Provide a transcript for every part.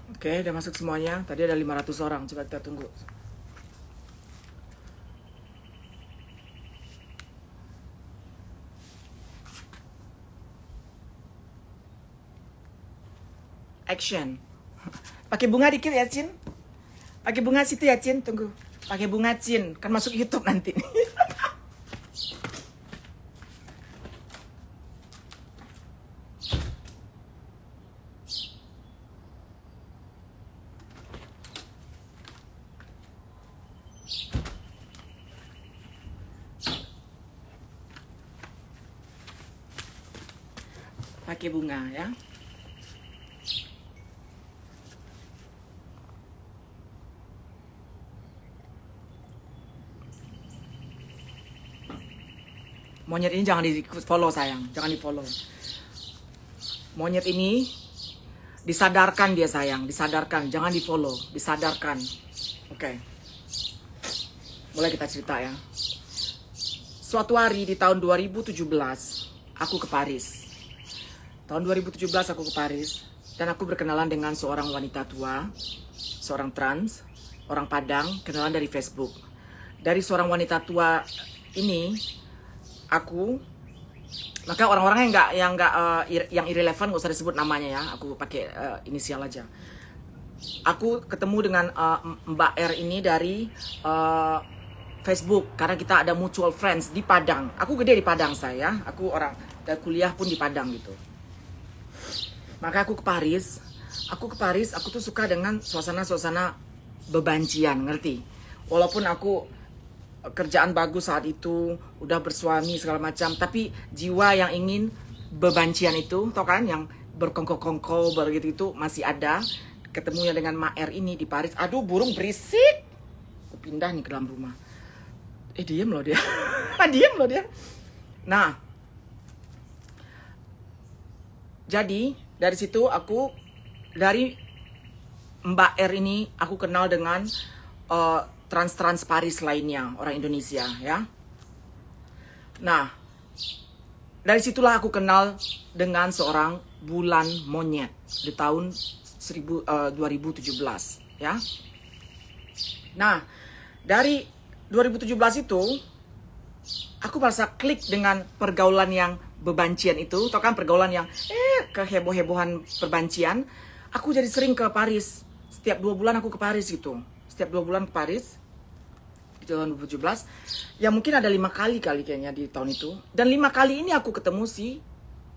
Oke, udah masuk semuanya. Tadi ada 500 orang. Coba kita tunggu. Action. Pakai bunga dikit ya, Cin. Pakai bunga situ ya, Cin. Tunggu. Pakai bunga, Cin. Kan masuk YouTube nanti. Pakai bunga ya. Monyet ini jangan di follow sayang, jangan di follow. Monyet ini disadarkan dia sayang, disadarkan, jangan di follow, disadarkan. Oke. Mulai kita cerita ya. Suatu hari di tahun 2017 aku ke Paris. Tahun 2017 aku ke Paris dan aku berkenalan dengan seorang wanita tua, seorang trans, orang Padang, kenalan dari Facebook. Dari seorang wanita tua ini maka orang-orang yang irrelevant gak usah disebut namanya ya, aku pakai inisial aja. Aku ketemu dengan Mbak R ini dari Facebook karena kita ada mutual friends di Padang. Aku gede di Padang saya, aku orang dan kuliah pun di Padang gitu. Maka aku ke Paris. Aku tuh suka dengan suasana-suasana bebancian, ngerti? Walaupun aku kerjaan bagus saat itu, udah bersuami segala macam, tapi jiwa yang ingin bebancian itu, tau kan, yang berkongko-kongko begitu itu masih ada. Ketemunya dengan Maer ini di Paris. Aduh, burung berisik. Aku pindah nih ke dalam rumah. Diem loh dia. Diem loh dia. Nah, jadi dari situ dari Mbak R ini aku kenal dengan trans Paris lainnya, orang Indonesia ya. Nah, dari situlah aku kenal dengan seorang bulan monyet di tahun 2017 ya. Nah, dari 2017 itu aku merasa klik dengan pergaulan yang bebancian itu, tau kan, pergaulan yang keheboh-hebohan perbancian. Aku jadi sering ke Paris. Setiap 2 bulan aku ke Paris gitu. Setiap 2 bulan ke Paris di tahun 2017. Ya mungkin ada 5 kali kayaknya di tahun itu. Dan 5 kali ini aku ketemu si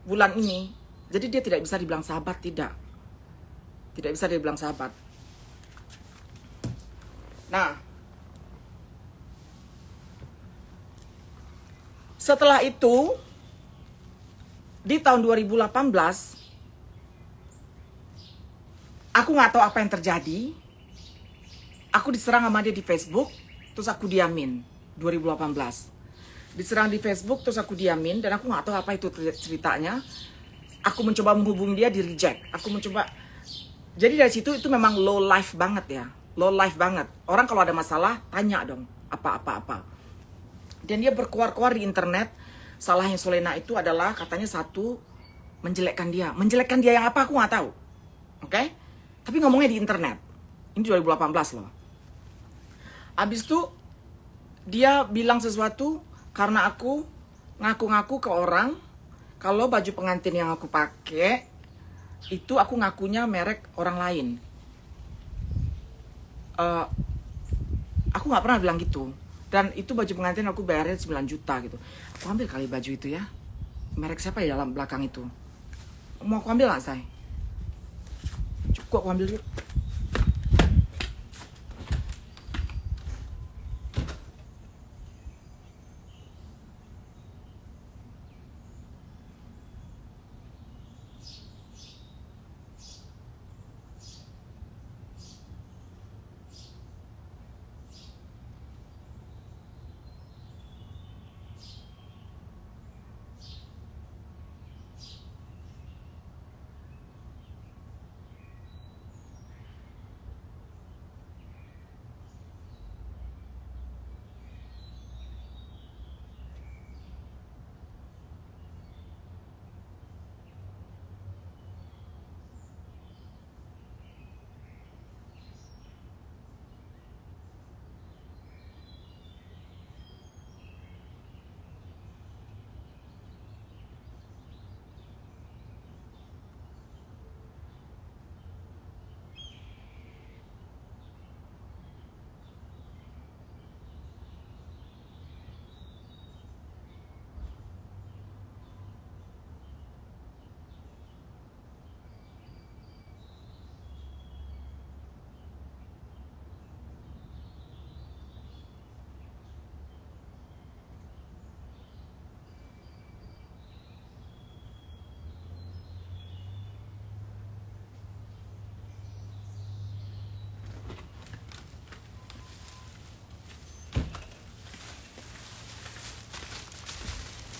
bulan ini. Jadi dia tidak bisa dibilang sahabat, tidak. Tidak bisa dibilang sahabat. Nah, setelah itu di tahun 2018 aku nggak tahu apa yang terjadi. Aku diserang sama dia di Facebook, terus aku diamin. 2018 diserang di Facebook, terus aku diamin, dan aku nggak tahu apa itu ceritanya. Aku mencoba menghubungi dia, di reject. Aku mencoba. Jadi dari situ itu memang low life banget ya, low life banget. Orang kalau ada masalah tanya dong apa. Dan dia berkuar-kuar di internet. Salahnya Solena itu adalah katanya satu, menjelekkan dia yang apa aku nggak tahu. Oke? Tapi ngomongnya di internet. Ini 2018 loh. Abis itu dia bilang sesuatu karena aku ngaku-ngaku ke orang kalau baju pengantin yang aku pakai itu aku ngakunya merek orang lain. Aku nggak pernah bilang gitu. Dan itu baju pengantin aku bayarnya 9 juta gitu. Aku ambil kali baju itu ya. Merek siapa ya dalam belakang itu? Mau aku ambil nggak, say? Cukup aku ambil dulu.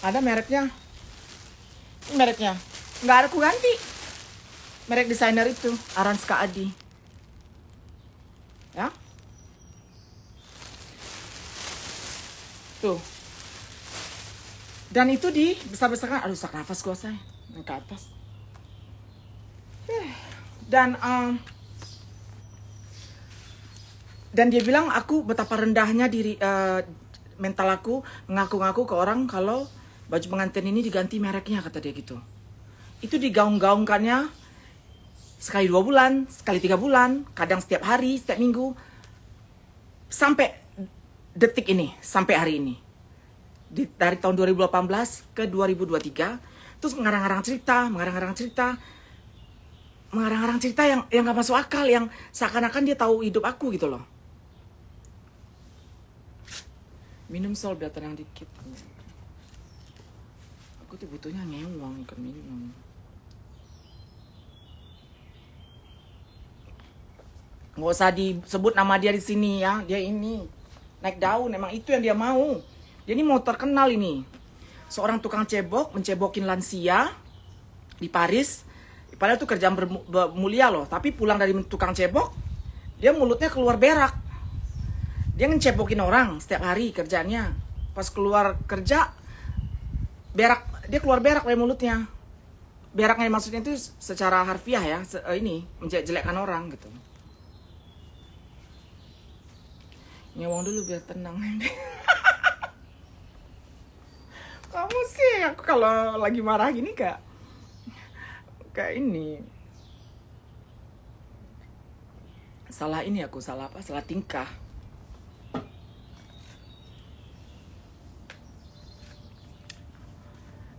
Ada mereknya. Ini mereknya. Nggak ada, aku ganti. Merek desainer itu, Aranska Adi. Ya. Tuh. Dan itu di besar-besarkan. Aduh, sak nafas gua saya. Naik ke atas. Dan dia bilang aku betapa rendahnya diri mental aku mengaku-ngaku ke orang kalau baju pengantin ini diganti mereknya, kata dia gitu. Itu digaung-gaungkannya sekali 2 bulan, sekali 3 bulan, kadang setiap hari, setiap minggu, sampai detik ini, sampai hari ini. Dari tahun 2018 ke 2023, terus mengarang-arang cerita yang gak masuk akal, yang seakan-akan dia tahu hidup aku gitu loh. Minum Sol biar tenang dikit. Aku tuh butuhnya ngewang, bukan minum. Nggak usah disebut nama dia di sini ya. Dia ini naik daun, emang itu yang dia mau. Dia ini mau terkenal ini. Seorang tukang cebok mencebokin lansia di Paris. Padahal itu kerjaan mulia loh. Tapi pulang dari tukang cebok, dia mulutnya keluar berak. Dia ngecebokin orang setiap hari kerjanya. Pas keluar kerja, berak, dia keluar berak dari mulutnya. Beraknya maksudnya itu secara harfiah ya, ini menjelek-jelekkan orang gitu. Nyewang dulu biar tenang. Kamu sih, aku kalau lagi marah gini kayak ini. Salah ini aku, salah apa? Salah tingkah.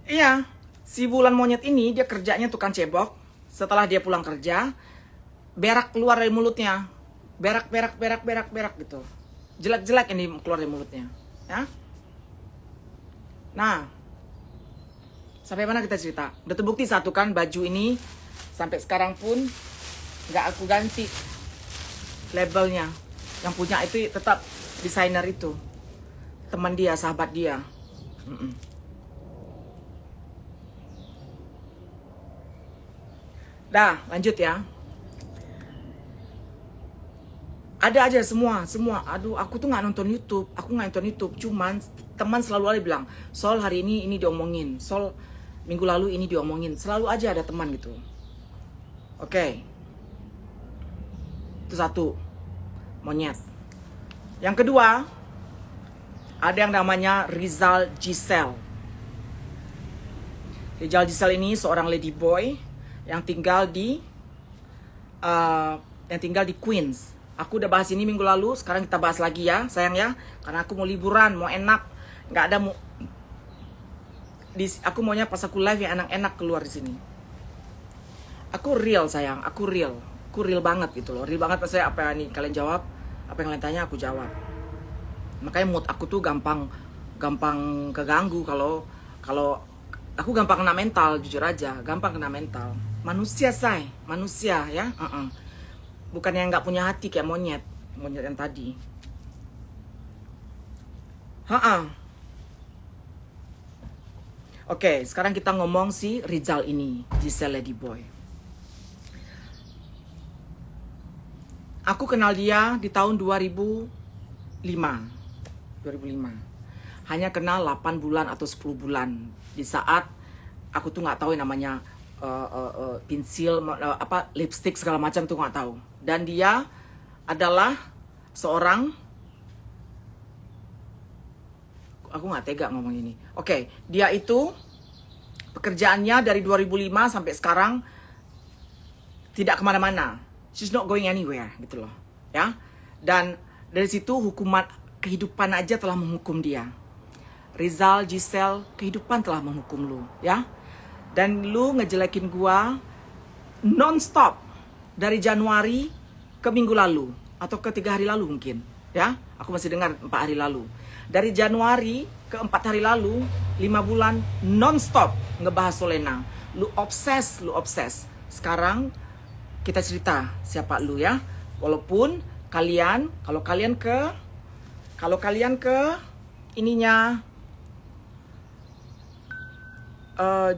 Iya, si Bulan Monyet ini dia kerjanya tukang cebok. Setelah dia pulang kerja, berak keluar dari mulutnya. Berak gitu. Jelek-jelek ini keluar dari mulutnya, ya. Nah, sampai mana kita cerita? Udah terbukti satu kan, baju ini sampai sekarang pun nggak aku ganti labelnya. Yang punya itu tetap desainer itu, teman dia, sahabat dia. Dah, lanjut ya. Ada aja semua. Aduh, aku tuh nggak nonton YouTube. Cuman teman selalu ada bilang, Sol hari ini diomongin. Sol minggu lalu ini diomongin. Selalu aja ada teman gitu. Oke. Itu satu. Monyet. Yang kedua, ada yang namanya Rizal Giselle. Rizal Giselle ini seorang ladyboy yang tinggal di Queens. Aku udah bahas ini minggu lalu, sekarang kita bahas lagi ya, sayang ya. Karena aku mau liburan, mau enak. Nggak ada aku maunya pas aku live yang enak-enak keluar di sini. Aku real sayang, aku real banget gitu loh. Real banget pas saya apa yang kalian jawab, apa yang kalian tanya aku jawab. Makanya mood aku tuh gampang keganggu kalau aku gampang kena mental, jujur aja, gampang kena mental. Manusia ya. Bukan yang nggak punya hati kayak monyet yang tadi. Oke, sekarang kita ngomong si Rizal ini, Giselle Ladyboy. Aku kenal dia di tahun 2005. Hanya kenal 8 bulan atau 10 bulan. Di saat aku tuh nggak tahu yang namanya pensil, lipstick segala macam tuh nggak tahu. Dan dia adalah seorang, aku nggak tega ngomong ini. Oke, dia itu pekerjaannya dari 2005 sampai sekarang tidak kemana-mana. She's not going anywhere gitu loh, ya. Dan dari situ kehidupan aja telah menghukum dia. Rizal Giselle, kehidupan telah menghukum lu, ya. Dan lu ngejelekin gua non-stop dari Januari ke minggu lalu atau ke 3 hari lalu mungkin, ya. Aku masih dengar 4 hari lalu. Dari Januari ke 4 hari lalu, 5 bulan non-stop ngebahas Solena. Lu obses. Sekarang kita cerita siapa lu ya. Walaupun kalau kalian ke ininya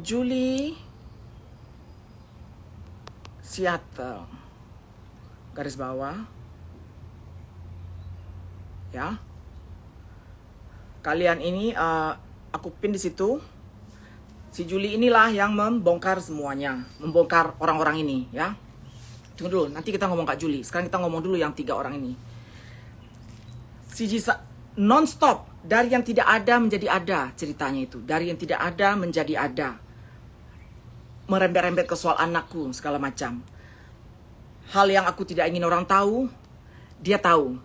Julie Seattle garis bawah ya. Kalian ini aku pin di situ. Si Julie inilah yang membongkar semuanya, membongkar orang-orang ini ya. Tunggu dulu, nanti kita ngomong Kak Julie. Sekarang kita ngomong dulu yang 3 orang ini. Si Jisa non-stop dari yang tidak ada menjadi ada ceritanya itu. Dari yang tidak ada menjadi ada. Merembet-rembet ke soal anakku segala macam. Hal yang aku tidak ingin orang tahu, dia tahu.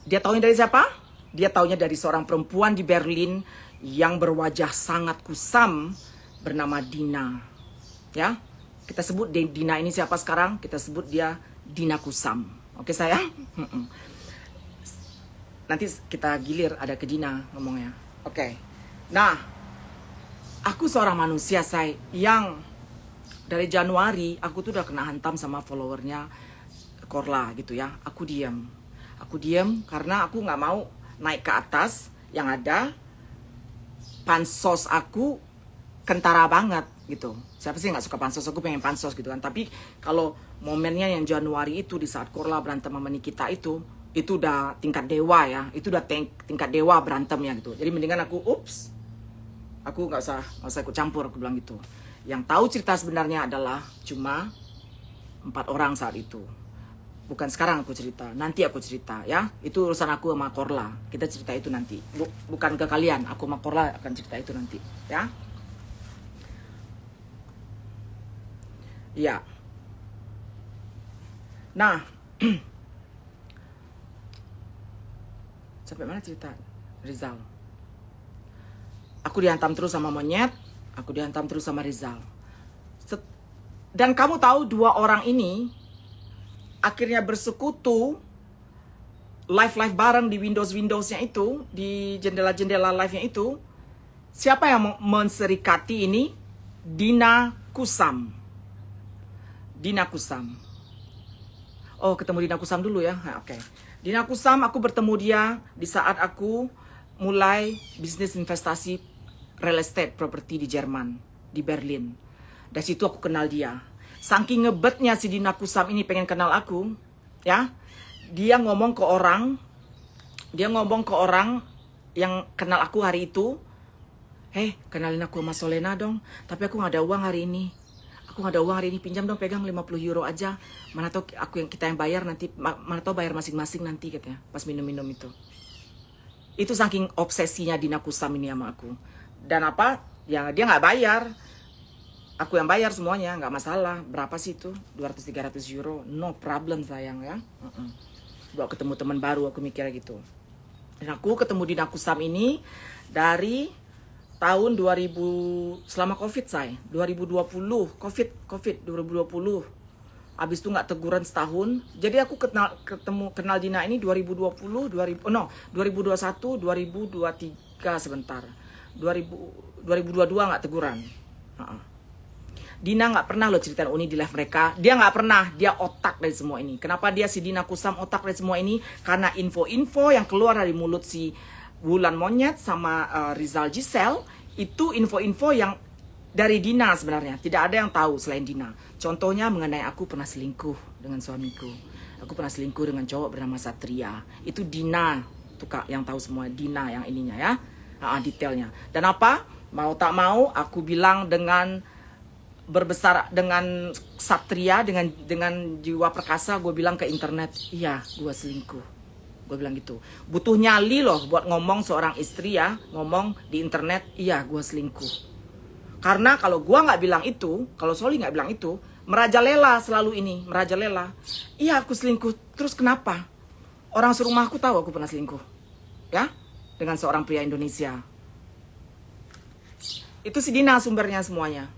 Dia tahunya dari siapa? Dia tahunya dari seorang perempuan di Berlin yang berwajah sangat kusam bernama Dina. Ya, kita sebut Dina ini siapa sekarang? Kita sebut dia Dina Kusam. Oke sayang? Nanti kita gilir ada ke Dina ngomongnya. Oke. Nah, aku seorang manusia yang dari Januari aku tuh udah kena hantam sama followernya Korla gitu ya. Aku diam karena aku nggak mau naik ke atas. Yang ada pansos aku kentara banget gitu. Siapa sih nggak suka pansos? Aku pengen pansos gitu kan. Tapi kalau momennya yang Januari itu di saat Korla berantem sama Nikita itu udah tingkat dewa ya. Itu udah tingkat dewa berantemnya gitu. Jadi mendingan aku aku nggak usah ikut campur, aku bilang gitu. Yang tahu cerita sebenarnya adalah cuma 4 orang saat itu. Bukan sekarang aku cerita, nanti aku cerita ya. Itu urusan aku sama Korla. Kita cerita itu nanti. Bukan ke kalian, aku sama Korla akan cerita itu nanti ya. Ya. Nah, sampai mana cerita Rizal? Aku dihantam terus sama monyet, aku dihantam terus sama Rizal. Dan kamu tahu 2 orang ini akhirnya bersekutu live bareng di Windowsnya itu, di jendela live-nya itu. Siapa yang menserikati ini? Dina Kusam. Oh, ketemu Dina Kusam dulu ya. Oke. Dina Kusam, aku bertemu dia di saat aku mulai bisnis investasi real estate properti di Jerman, di Berlin. Dari situ aku kenal dia. Saking ngebetnya si Dina Kusam ini pengen kenal aku, ya. Dia ngomong ke orang yang kenal aku hari itu, kenalin aku sama Solena dong. Tapi aku nggak ada uang hari ini. Pinjam dong, pegang 50 euro aja. Mana tahu kita yang bayar nanti, mana tahu bayar masing-masing nanti katanya pas minum-minum itu. Itu saking obsesinya Dina Kusam ini sama aku. Dan apa? Ya dia nggak bayar. Aku yang bayar semuanya, nggak masalah. Berapa sih itu? 200-300 euro. No problem sayang ya. Buat ketemu teman baru aku mikirnya gitu. Dan aku ketemu Dina Kusam ini dari tahun 2000 selama Covid 2020 Covid 2020. Habis itu nggak teguran setahun. Jadi aku kenal Dina ini 2021 2023 sebentar. 2022 nggak teguran. Dina nggak pernah lo ceritain Uni di live mereka. Dia nggak pernah. Dia otak dari semua ini. Kenapa dia si Dina Kusam otak dari semua ini? Karena info-info yang keluar dari mulut si Wulan Monyet sama Rizal Giselle itu info-info yang dari Dina sebenarnya. Tidak ada yang tahu selain Dina. Contohnya mengenai aku pernah selingkuh dengan suamiku. Aku pernah selingkuh dengan cowok bernama Satria. Itu Dina tuh Kak yang tahu semua. Dina yang ininya ya. Detailnya. Dan apa? Mau tak mau aku bilang dengan berbesar dengan Satria, dengan jiwa perkasa, gue bilang ke internet, iya gue selingkuh. Gue bilang gitu. Butuh nyali loh buat ngomong seorang istri ya, ngomong di internet, iya gue selingkuh. Karena kalau gue nggak bilang itu, kalau Soli nggak bilang itu, merajalela selalu ini, merajalela. Iya aku selingkuh, terus kenapa? Orang serumahku tahu aku pernah selingkuh, ya, dengan seorang pria Indonesia. Itu si Dina sumbernya semuanya.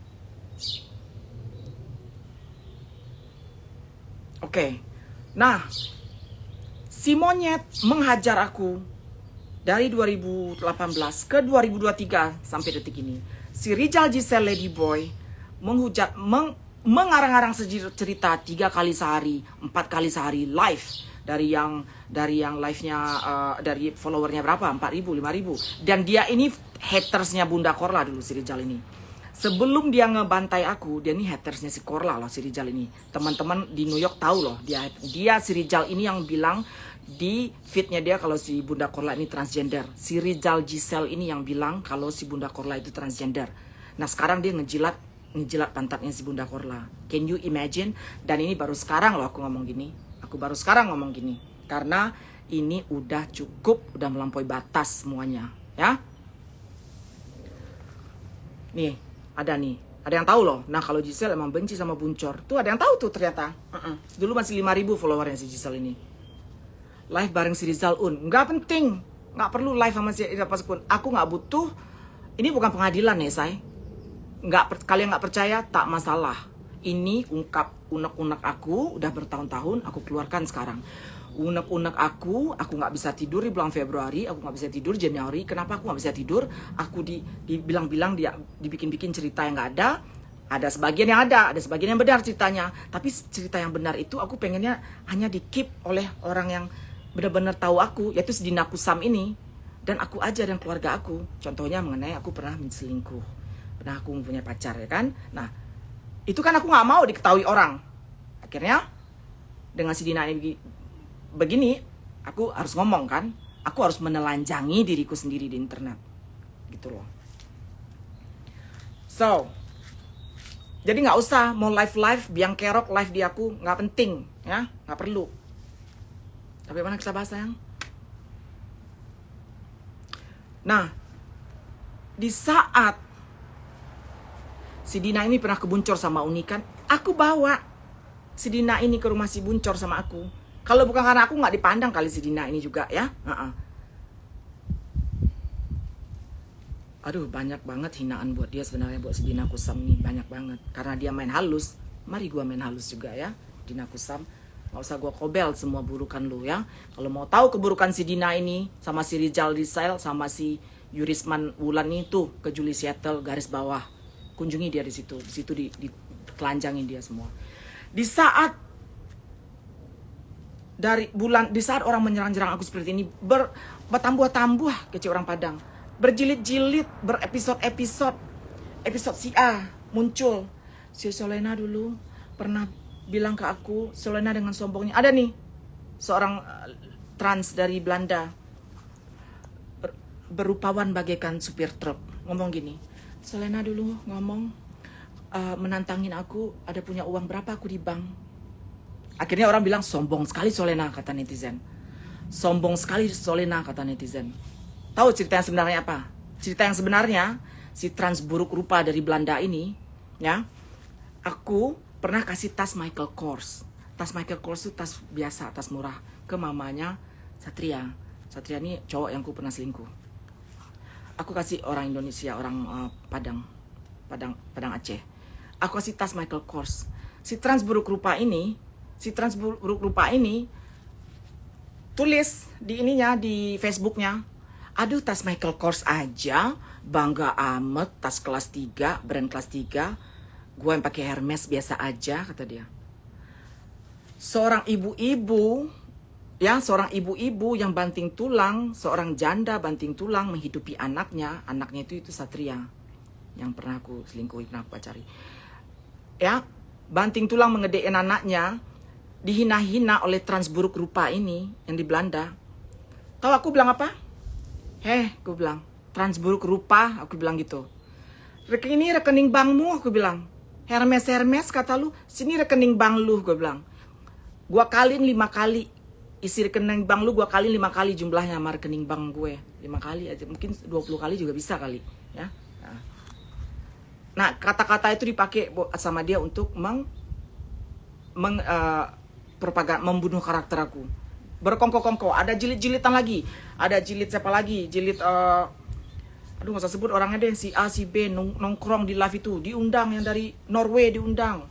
Oke. Nah, si monyet menghajar aku dari 2018 ke 2023 sampai detik ini. Si Rizal Giselle Ladyboy mengarang-arang cerita 3 kali sehari, 4 kali sehari live dari yang live-nya dari followernya berapa? 4.000, 5.000. Dan dia ini hatersnya Bunda Korla dulu si Rizal ini. Sebelum dia ngebantai aku, dia nih hatersnya si Korla loh, si Rizal ini. Teman-teman di New York tahu loh, dia si Rizal ini yang bilang di feednya dia kalau si Bunda Korla ini transgender. Si Rizal Giselle ini yang bilang kalau si Bunda Korla itu transgender. Nah sekarang dia ngejilat pantatnya si Bunda Korla. Can you imagine? Dan ini baru sekarang loh aku ngomong gini. Aku baru sekarang ngomong gini. Karena ini udah cukup, udah melampaui batas semuanya. Ya. Nih. Ada yang tahu loh. Nah kalau Giselle emang benci sama Buncor, tuh ada yang tahu tuh ternyata. Dulu masih 5.000 followernya si Giselle ini. Live bareng si Rizal Un, nggak penting, nggak perlu live sama si Rizal Un. Aku nggak butuh. Ini bukan pengadilan ya say. Kalian nggak percaya, tak masalah. Ini ungkap unek-unek aku udah bertahun-tahun aku keluarkan sekarang. Unek-unek aku nggak bisa tidur di bulan Februari, aku nggak bisa tidur Januari. Kenapa aku nggak bisa tidur? Aku dibilang-bilang dia dibikin-bikin cerita yang nggak ada sebagian yang ada sebagian yang benar ceritanya. Tapi cerita yang benar itu aku pengennya hanya di-keep oleh orang yang benar-benar tahu aku, yaitu si Dina Kusam ini. Dan aku aja dan keluarga aku. Contohnya mengenai aku pernah selingkuh, pernah aku mempunyai pacar ya kan. Nah itu kan aku nggak mau diketahui orang. Akhirnya dengan si Dina ini begini, aku harus ngomong kan, aku harus menelanjangi diriku sendiri di internet, gitu loh. So, jadi nggak usah mau live biang kerok live di aku, nggak penting, ya, nggak perlu. Tapi mana kita bahas sayang? Nah, di saat si Dina ini pernah ke Buncor sama Uni kan, aku bawa si Dina ini ke rumah si Buncor sama aku. Kalau bukan karena aku nggak dipandang kali si Dina ini juga ya. Aduh banyak banget hinaan buat dia sebenarnya, buat si Dina Kusam nih banyak banget. Karena dia main halus, mari gua main halus juga ya. Dina Kusam, nggak usah gua kobel semua burukan lu ya. Kalau mau tahu keburukan si Dina ini sama si Rizal Giselle sama si Yurisman Wulan itu ke Julie Seattle garis bawah. Kunjungi dia di situ ditelanjangin dia semua. Di saat di saat orang menyerang-nyerang aku seperti ini, bertambah-tambah kecil orang Padang, berjilid-jilid, berepisode-episode. Episode si A muncul, si Solena dulu pernah bilang ke aku, Solena dengan sombongnya, ada nih seorang trans dari Belanda, berupawan bagaikan supir truk, ngomong gini, Solena dulu ngomong menantangin aku, ada punya uang berapa aku di bank. Akhirnya orang bilang sombong sekali Solena, kata netizen. Sombong sekali Solena, kata netizen. Tahu cerita yang sebenarnya apa? Cerita yang sebenarnya si trans buruk rupa dari Belanda ini, ya. Aku pernah kasih tas Michael Kors. Tas Michael Kors itu tas biasa, tas murah, ke mamanya Satria. Satria ini cowok yang ku pernah selingkuh. Aku kasih orang Indonesia, orang Padang Aceh. Aku kasih tas Michael Kors. Si trans buruk rupa ini tulis di ininya, di Facebooknya, aduh tas Michael Kors aja, bangga amat, tas kelas 3, brand kelas 3, gue yang pakai Hermes biasa aja, kata dia. Seorang ibu-ibu yang banting tulang, seorang janda banting tulang menghidupi anaknya itu Satria, yang pernah aku selingkuhi, pernah aku pacari. Ya, banting tulang mengedein anaknya, dihina-hina oleh trans buruk rupa ini yang di Belanda. Tahu aku bilang apa? Aku bilang, trans buruk rupa, aku bilang gitu. Ini rekening bankmu, aku bilang. Hermes kata lu, sini rekening bank lu, gue bilang. Gua kaliin 5 kali. Isi rekening bank lu gua kaliin 5 kali jumlahnya sama rekening bank gue. 5 kali aja, mungkin 20 kali juga bisa kali, ya. Nah, kata-kata itu dipakai sama dia untuk membunuh karakter aku. Berkongko-kongko, ada jilid-jilidan lagi. Ada jilid siapa lagi? Jilid aduh gak usah sebut orangnya deh, si A, si B nongkrong di live itu, diundang, yang dari Norway diundang.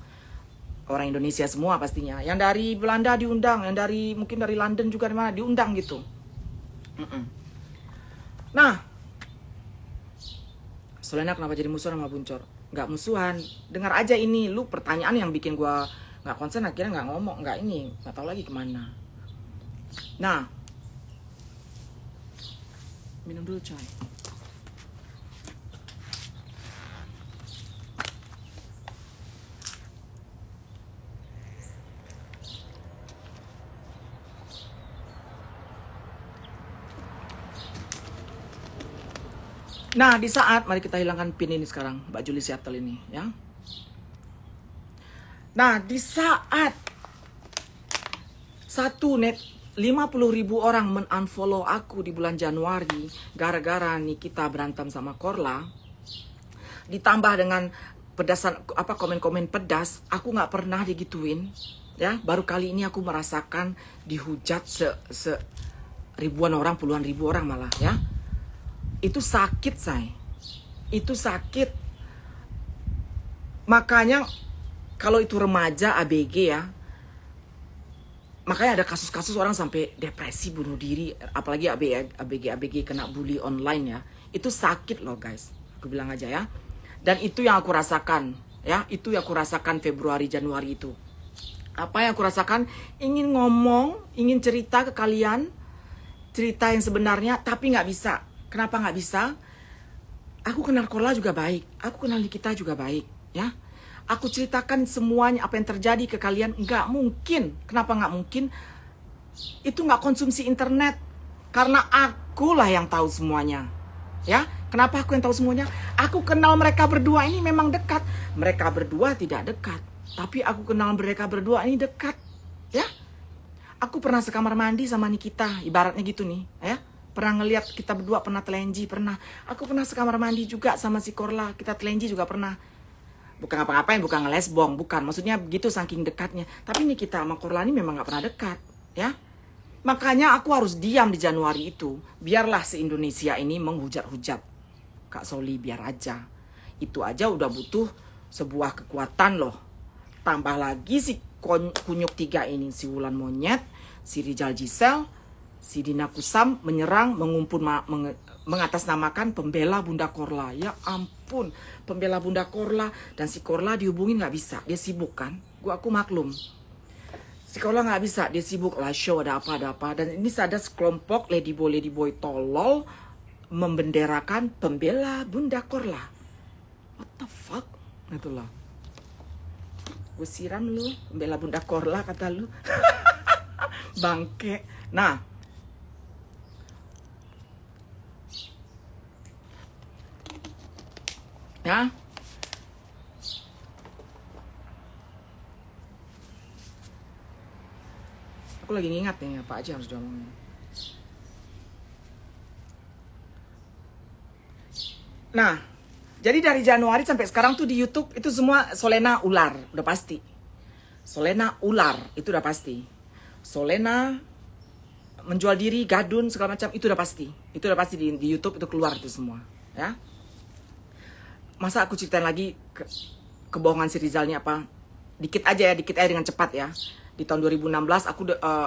Orang Indonesia semua pastinya. Yang dari Belanda diundang, yang dari mungkin dari London juga mana diundang gitu. Nah, Solena kenapa jadi musuhan sama Buncor? Gak musuhan. Dengar aja ini, lu pertanyaan yang bikin gua nggak konsen, akhirnya nggak ngomong, nggak tahu lagi kemana. Nah, minum dulu coy. Nah, di saat, mari kita hilangkan pin ini sekarang, Mbak Julie Seattle ini, ya. Nah, di saat 50.000 orang men-unfollow aku di bulan Januari gara-gara Nikita berantem sama Korla, ditambah dengan pedasan komen-komen pedas, aku nggak pernah digituin, ya. Baru kali ini aku merasakan dihujat ribuan orang, puluhan ribu orang malah, ya. Itu sakit, say. Itu sakit. Makanya kalau itu remaja ABG, ya, makanya ada kasus-kasus orang sampai depresi, bunuh diri, apalagi ABG kena bully online, ya. Itu sakit loh, guys. Aku bilang aja, ya. Dan itu yang aku rasakan, ya. Itu yang aku rasakan Februari Januari itu. Apa yang aku rasakan? Ingin ngomong, ingin cerita ke kalian, cerita yang sebenarnya, tapi nggak bisa. Kenapa nggak bisa? Aku kenal Korla juga baik, aku kenal Nikita juga baik, ya. Aku ceritakan semuanya apa yang terjadi ke kalian, nggak mungkin. Kenapa nggak mungkin? Itu nggak konsumsi internet, karena akulah yang tahu semuanya, ya. Kenapa aku yang tahu semuanya? Aku kenal mereka berdua ini memang dekat. Mereka berdua tidak dekat, tapi aku kenal mereka berdua ini dekat, ya. Aku pernah sekamar mandi sama Nikita, ibaratnya gitu nih, ya. Pernah ngeliat kita berdua, pernah telenji, pernah. Aku pernah sekamar mandi juga sama si Korla, kita telenji juga pernah. Bukan apa-apain, bukan ngelesbong, bukan. Maksudnya begitu saking dekatnya. Tapi Nikita sama Korla ini memang gak pernah dekat, ya. Makanya aku harus diam di Januari itu. Biarlah se-Indonesia ini menghujat-hujat Kak Soli, biar aja. Itu aja udah butuh sebuah kekuatan loh. Tambah lagi si kunyuk tiga ini, si Wulan Monyet, si Rizal Gisel, si Dina Kusam menyerang, mengatasnamakan pembela Bunda Korla. Ya ampun, pembela Bunda Korla. Dan si Korla dihubungin nggak bisa, dia sibuk kan. Aku maklum. Si Korla nggak bisa, dia sibuk lah show, ada apa. Dan ini ada sekelompok ladyboy tolol membenderakan pembela Bunda Korla. What the fuck? Gitu loh. Gue siram lu, pembela Bunda Korla kata lu. Bangke. Nah, ya, aku lagi ngingat nih apa aja harus diomongin. Nah, jadi dari Januari sampai sekarang tuh di YouTube itu semua Solena ular, udah pasti. Solena ular, itu udah pasti. Solena menjual diri, gadun, segala macam, itu udah pasti. Itu udah pasti di YouTube itu keluar itu semua, ya. Masa aku ceritain lagi kebohongan si Rizal ini apa? Dikit aja dengan cepat ya. Di tahun 2016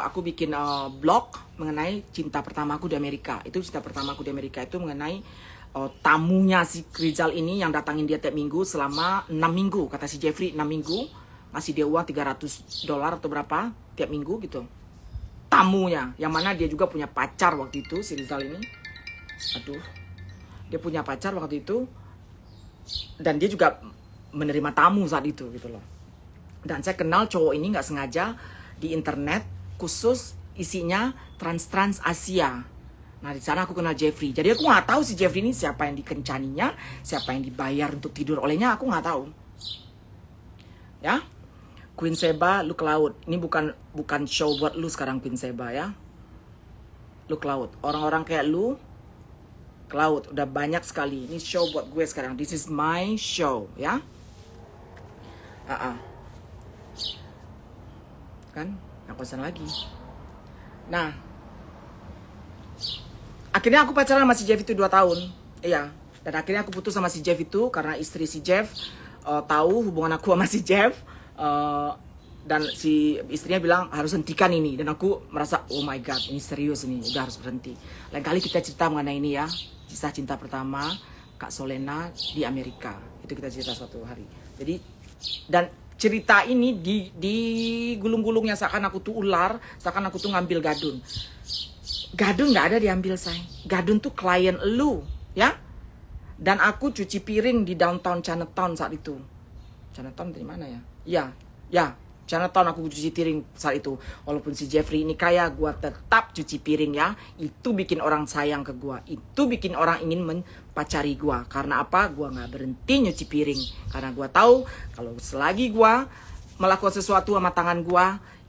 aku bikin blog mengenai cinta pertamaku di Amerika. Itu cinta pertamaku di Amerika itu mengenai tamunya si Rizal ini yang datangin dia tiap minggu selama 6 minggu. Kata si Jeffrey 6 minggu, ngasih dia uang $300 atau berapa tiap minggu gitu. Tamunya, yang mana dia juga punya pacar waktu itu si Rizal ini. Aduh, dia punya pacar waktu itu. Dan dia juga menerima tamu saat itu gitu loh. Dan saya kenal cowok ini nggak sengaja di internet, khusus isinya trans Asia. Nah di sana aku kenal Jeffrey. Jadi aku nggak tahu si Jeffrey ini siapa yang dikencaninya, siapa yang dibayar untuk tidur olehnya, aku nggak tahu. Ya, Queen Seba, lu ke laut. Ini bukan show buat lu sekarang Queen Seba ya. Lu ke laut. Orang-orang kayak lu ke laut udah banyak sekali. Ini show buat gue sekarang. This is my show ya. Kan nggak konsen lagi. Nah, akhirnya aku pacaran sama si Jeff itu 2 tahun. Iya. Dan akhirnya aku putus sama si Jeff itu karena istri si Jeff tahu hubungan aku sama si Jeff. Dan si istrinya bilang harus hentikan ini. Dan aku merasa oh my god, ini serius ini, udah harus berhenti. Lain kali kita cerita mengenai ini ya. Kisah cinta pertama Kak Solena di Amerika. Itu kita cerita suatu hari. Jadi dan cerita ini di gulung-gulungnya seakan aku tuh ular, seakan aku tuh ngambil gadun. Gadun nggak ada diambil, say. Gadun tuh klien lu, ya. Dan aku cuci piring di downtown Chinatown saat itu. Chinatown dari mana ya? Ya. Chinatown aku cuci piring saat itu. Walaupun si Jeffrey ini kaya, gue tetap cuci piring ya. Itu bikin orang sayang ke gue. Itu bikin orang ingin mempacari gue. Karena apa? Gue gak berhenti nyuci piring. Karena gue tahu kalau selagi gue melakukan sesuatu sama tangan gue,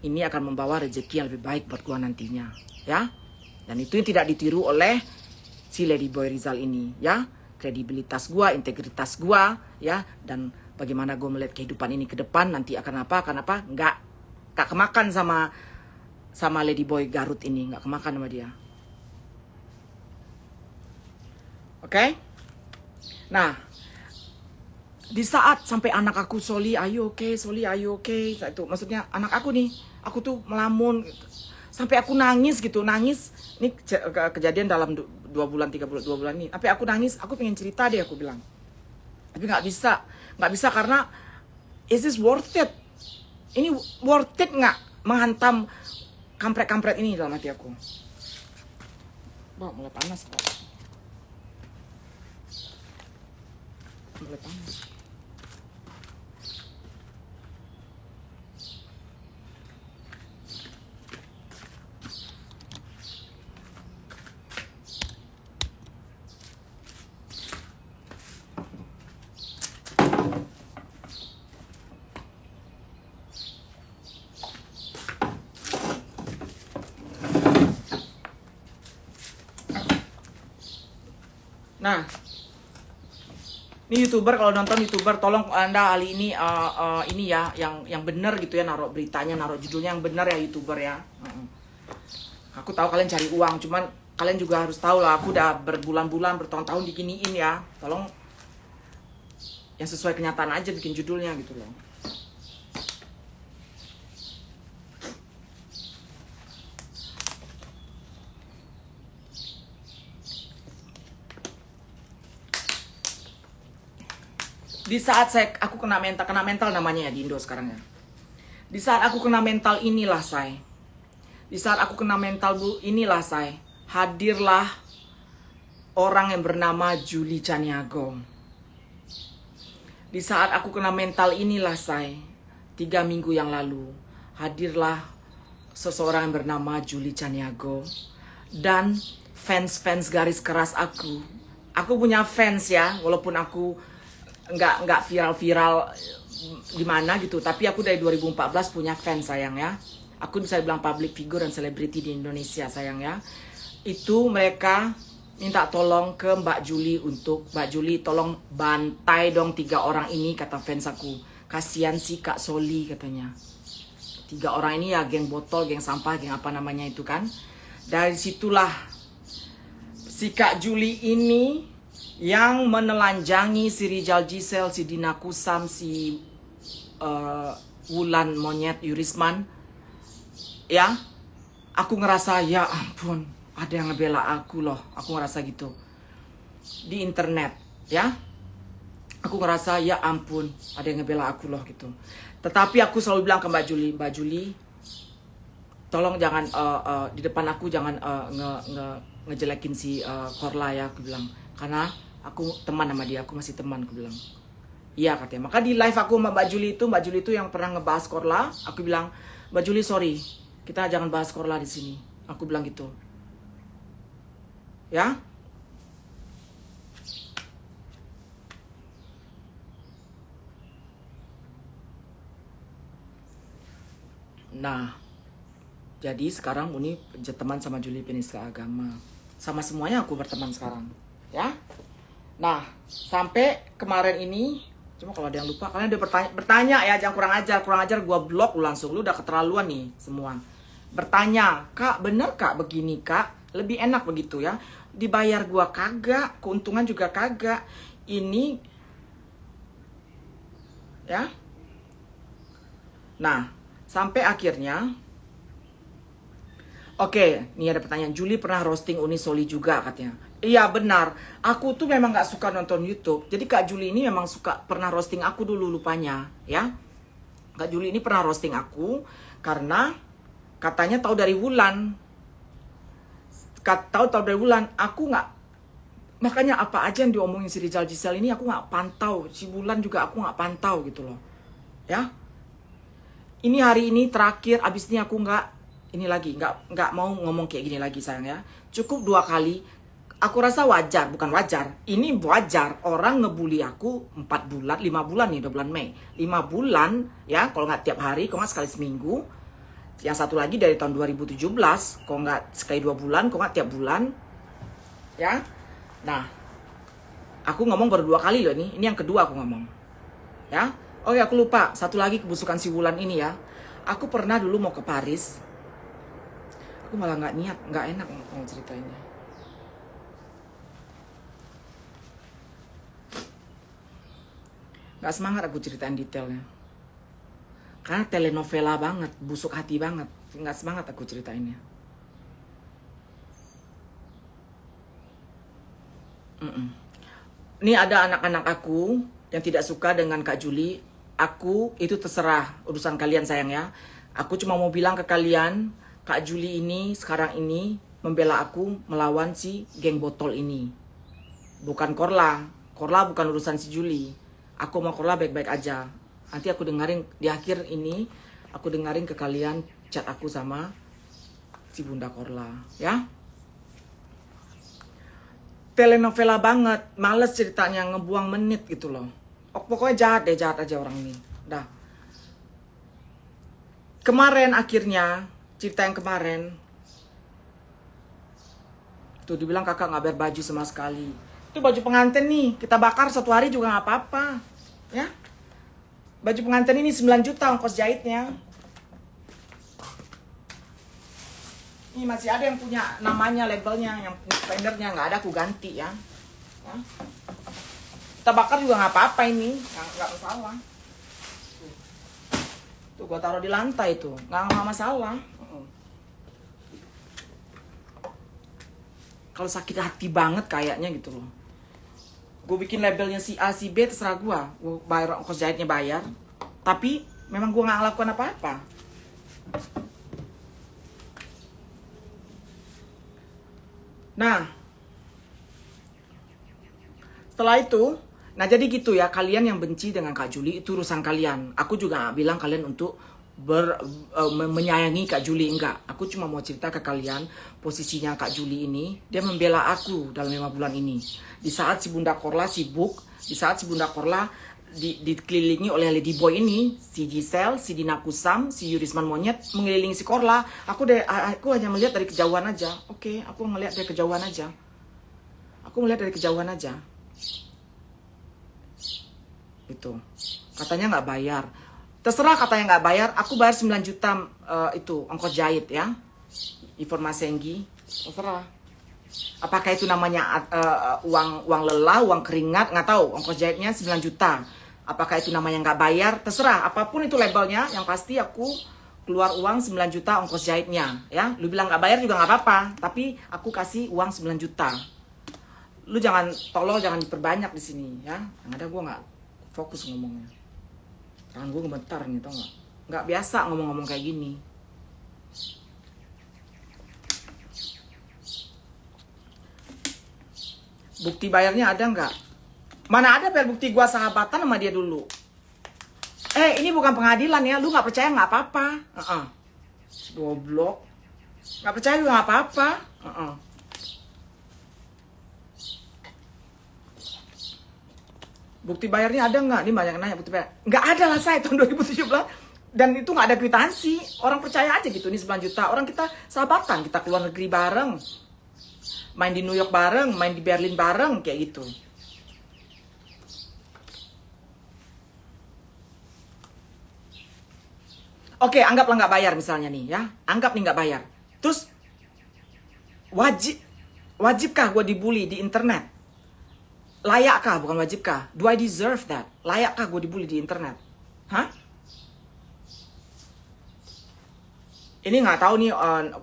ini akan membawa rezeki yang lebih baik buat gue nantinya. Ya. Dan itu yang tidak ditiru oleh si Ladyboy Rizal ini. Ya. Kredibilitas gue, integritas gue. Ya. Dan bagaimana gue melihat kehidupan ini ke depan, nanti akan apa, nggak kemakan sama Ladyboy Garut ini, nggak kemakan sama dia. Oke? Nah, di saat sampai anak aku, Soli, ayo oke, Soli, ayo oke, itu maksudnya anak aku nih, aku tuh melamun, sampai aku nangis gitu, nangis, ini kejadian dalam 2 bulan, 3 bulan, 2 bulan ini, sampai aku nangis, aku pengen cerita deh, aku bilang. Tapi nggak bisa karena is this worth it? Ini worth it nggak menghantam kampret-kampret ini dalam hati aku? Wah, mulai panas kok. Mulai panas. Nah, ini YouTuber, kalau nonton YouTuber, tolong Anda kali ini ini ya, yang benar gitu ya, naruh beritanya, naruh judulnya yang benar ya YouTuber ya. Aku tahu kalian cari uang, cuman kalian juga harus tahu lah, aku udah berbulan-bulan, bertahun-tahun diginiin ya. Tolong yang sesuai kenyataan aja bikin judulnya gitu loh. Di saat aku kena mental namanya ya di Indo sekarang ya. Di saat aku kena mental inilah Di saat aku kena mental inilah hadirlah orang yang bernama Julie Caniago. Di saat aku kena mental inilah 3 minggu yang lalu, hadirlah seseorang yang bernama Julie Caniago dan fans garis keras aku. Aku punya fans ya, walaupun aku nggak viral gimana gitu, tapi aku dari 2014 punya fans sayang ya. Aku bisa bilang public figure dan selebriti di Indonesia sayang ya. Itu mereka minta tolong ke Mbak Julie untuk Mbak Julie tolong bantai dong 3 orang ini, kata fans aku. Kasihan si Kak Soli katanya. 3 orang ini ya geng botol, geng sampah, geng apa namanya itu kan. Dari situlah si Kak Julie ini yang menelanjangi si Rizal Gisel, si Dina Kusam, si Wulan Monyet Yurisman. Ya, aku ngerasa ya ampun, ada yang ngebela aku loh. Aku ngerasa gitu di internet ya. Aku ngerasa ya ampun, ada yang ngebela aku loh gitu. Tetapi aku selalu bilang ke Mbak Julie, tolong jangan di depan aku jangan ngejelekin si Korla ya, aku bilang. Karena aku teman sama dia, aku masih teman, aku bilang. Iya katanya. Maka di live aku sama Mbak Julie itu yang pernah ngebahas Korla, aku bilang, Mbak Julie sorry, kita jangan bahas Korla di sini. Aku bilang gitu. Ya. Nah, jadi sekarang Uni berteman sama Julie Penista Agama. Sama semuanya aku berteman sekarang. Ya. Nah, sampai kemarin ini, cuma kalau ada yang lupa, kalian udah bertanya ya, jangan kurang ajar gua blok lu langsung, lu udah keterlaluan nih semua. Bertanya, Kak, bener Kak begini Kak? Lebih enak begitu ya. Dibayar gua kagak, keuntungan juga kagak. Ini ya. Nah, sampai akhirnya oke, nih ada pertanyaan. Julie pernah roasting Uni Soli juga katanya. Iya benar, aku tuh memang gak suka nonton YouTube. Jadi Kak Julie ini memang pernah roasting aku dulu lupanya ya. Kak Julie ini pernah roasting aku karena katanya tahu dari Wulan. Tahu dari Wulan, aku nggak. Makanya apa aja yang diomongin si Rizal Gisel ini aku nggak pantau. Si Wulan juga aku nggak pantau gitu loh. Ya. Ini hari ini terakhir, abis ini aku nggak mau ngomong kayak gini lagi sayang ya. Cukup 2 kali. Aku rasa wajar, bukan wajar. Ini wajar orang ngebully aku 4 bulan, 5 bulan nih, udah bulan Mei. 5 bulan ya, kalau nggak tiap hari, kalau nggak sekali seminggu. Yang satu lagi dari tahun 2017, kalau nggak sekali 2 bulan, kalau nggak tiap bulan. Ya. Nah, aku ngomong baru 2 kali loh ini. Ini yang kedua aku ngomong. Ya. Oh ya, aku lupa. Satu lagi kebusukan si Wulan ini ya. Aku pernah dulu mau ke Paris. Aku malah nggak enak mau ceritainnya. Nggak semangat aku ceritain detailnya. Karena telenovela banget, busuk hati banget. Nggak semangat aku ceritainnya. Ini ada anak-anak aku yang tidak suka dengan Kak Juli. Aku, itu terserah urusan kalian sayang ya. Aku cuma mau bilang ke kalian, Kak Juli ini sekarang ini membela aku melawan si geng botol ini. Bukan Korla. Korla bukan urusan si Juli. Aku mau Korla baik-baik aja. Nanti aku dengerin di akhir ini, aku dengerin ke kalian chat aku sama si Bunda Korla, ya. Telenovela banget, males ceritanya, ngebuang menit gitu loh. Pokoknya jahat aja orang ini. Dah. Kemarin akhirnya, cerita yang kemarin, tuh dibilang kakak nggak bayar baju sama sekali. Itu baju pengantin nih, kita bakar 1 hari juga nggak apa-apa, ya. Baju pengantin ini 9 juta ongkos jahitnya. Ini masih ada yang punya namanya, labelnya, yang spendernya nggak ada, aku ganti ya. Ya. Kita bakar juga nggak apa-apa ini, nggak masalah. Tuh gua taruh di lantai tuh, nggak masalah. Kalau sakit hati banget kayaknya gitu loh. Gue bikin labelnya si A, si B, terserah gue bayar ongkos jahitnya bayar. Tapi memang gue nggak ngelakuin apa-apa. Nah, setelah itu, nah jadi gitu ya, kalian yang benci dengan Kak Juli itu urusan kalian. Aku juga gak bilang kalian untuk menyayangi Kak Juli, enggak. Aku cuma mau cerita ke kalian posisinya Kak Juli ini, dia membela aku dalam 5 bulan ini. Di saat si Bunda Korla sibuk, di saat si Bunda Korla dikelilingi oleh Lady Boy ini, si Giselle, si Dina Kusam, si Yurisman Monyet mengelilingi si Korla. Aku hanya melihat dari kejauhan aja. Oke, aku melihat dari kejauhan aja. Aku melihat dari kejauhan aja. Itu katanya nggak bayar, terserah katanya nggak bayar, aku bayar 9 juta itu ongkos jahit ya, informasi Enggi, terserah. Apakah itu namanya uang lelah, uang keringat, nggak tahu. Ongkos jahitnya 9 juta, apakah itu namanya nggak bayar, terserah. Apapun itu labelnya, yang pasti aku keluar uang 9 juta ongkos jahitnya ya. Lu bilang nggak bayar juga nggak apa-apa, tapi aku kasih uang 9 juta. Lu jangan diperbanyak di sini ya, yang ada gue nggak fokus ngomongnya. Tangan gue gemetar nih, tau gak? Nggak biasa ngomong-ngomong kayak gini. Bukti bayarnya ada nggak? Mana ada bayar bukti gue sahabatan sama dia dulu. Ini bukan pengadilan ya, lu nggak percaya nggak apa-apa. Goblok. Nggak percaya juga nggak apa-apa. Bukti bayarnya ada nggak? Ini banyak nanya bukti bayar. Nggak ada lah saya tahun 2017. Dan itu nggak ada kwitansi. Orang percaya aja gitu, ini 9 juta. Orang kita sahabatan, kita keluar negeri bareng. Main di New York bareng, main di Berlin bareng, kayak gitu. Oke, anggaplah nggak bayar misalnya nih ya. Anggap nih nggak bayar. Terus, wajibkah gue dibully di internet? Layakkah, bukan wajibkah? Do I deserve that? Layakkah gue dibully di internet? Hah? Ini nggak tahu nih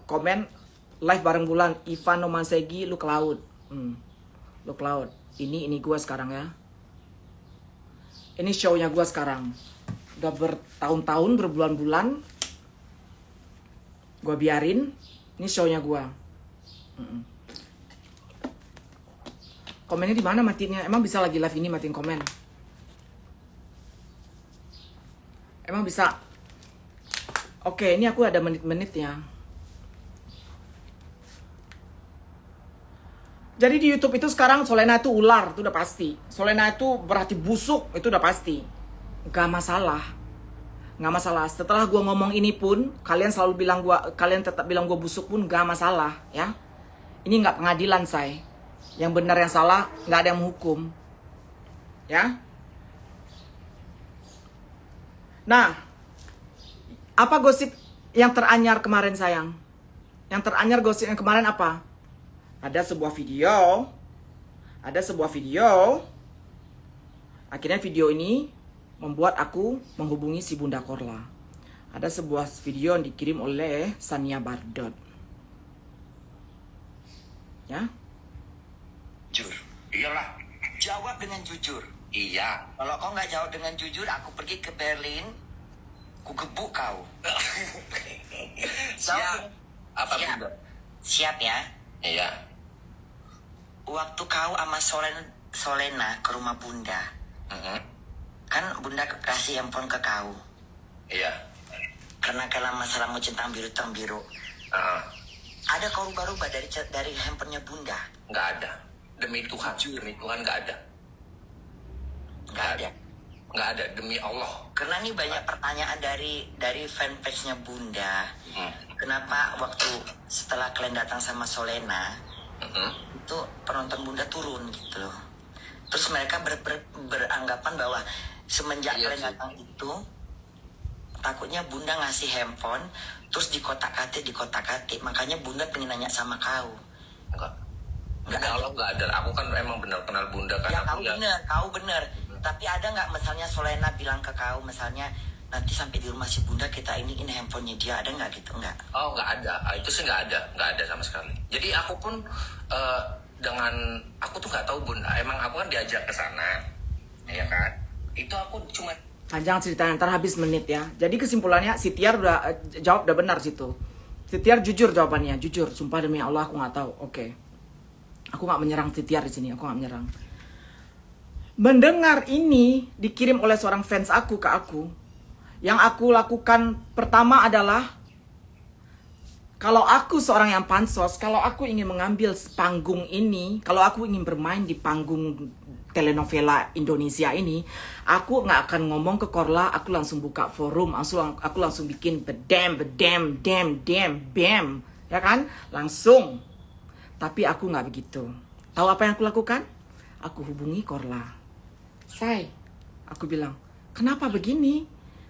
komen live bareng Bulan. Ivan Nomansegi, lu ke laut. Lu ke laut. Ini gue sekarang ya. Ini show-nya gue sekarang. Udah bertahun-tahun, berbulan-bulan. Gue biarin. Ini show-nya gue. Komennya di mana matiinnya? Emang bisa lagi live ini matiin komen? Emang bisa? Oke, ini aku ada menit-menitnya. Jadi di YouTube itu sekarang Solena itu ular, itu udah pasti. Solena itu berarti busuk, itu udah pasti. Gak masalah. Gak masalah. Setelah gua ngomong ini pun, kalian tetap bilang gua busuk pun gak masalah, ya. Ini nggak pengadilan, say. Yang benar yang salah nggak ada yang menghukum. Ya. Nah, apa gosip yang teranyar kemarin, sayang? Yang teranyar gosip yang kemarin apa? Ada sebuah video. Akhirnya video ini membuat aku menghubungi si Bunda Korla. Ada sebuah video yang dikirim oleh Sania Bardot. Ya. Jujur. Iyalah. Jawab dengan jujur. Iya. Kalau kau nggak jawab dengan jujur, aku pergi ke Berlin, ku gebuk kau. Siap. Apa siap. Siap ya? Iya. Waktu kau sama Solena ke rumah Bunda, kan Bunda kasih handphone ke kau. Iya. Karena masalah mau centang biru. Ada kau rubah-rubah dari handphonenya Bunda? Nggak ada. Demi Tuhan nggak ada. Nggak ada, demi Allah. Karena ini banyak pertanyaan dari fanpage-nya Bunda. Kenapa waktu setelah kalian datang sama Solena, itu penonton Bunda turun gitu loh. Terus mereka beranggapan bahwa semenjak kalian datang itu, takutnya Bunda ngasih handphone, terus dikotak-katik. Makanya Bunda pengen nanya sama kau. Enggak ada. Nggak ada. Aku kan emang benar kenal Bunda kan. Ya kau bener. Tapi ada nggak misalnya Solena bilang ke kau, misalnya nanti sampai di rumah si Bunda kita iniin handphonenya dia, ada nggak gitu? Nggak. Oh nggak ada. Itu sih nggak ada sama sekali. Jadi aku pun aku tuh nggak tahu Bunda. Emang aku kan diajak ke sana, ya kan? Itu aku cuma panjang ceritanya, ntar habis menit ya. Jadi kesimpulannya si Tiar udah jawab udah benar situ. Si Tiar jujur jawabannya, jujur. Sumpah demi Allah aku nggak tahu. Oke. Aku nggak menyerang si Tiar di sini, aku nggak menyerang. Mendengar ini dikirim oleh seorang fans aku ke aku. Yang aku lakukan pertama adalah, kalau aku seorang yang pansos, kalau aku ingin mengambil panggung ini, kalau aku ingin bermain di panggung telenovela Indonesia ini, aku nggak akan ngomong ke Korla, aku langsung buka forum, aku langsung bikin bedam, ya kan? Langsung. Tapi aku nggak begitu. Tahu apa yang aku lakukan? Aku hubungi Korla. Aku bilang, kenapa begini?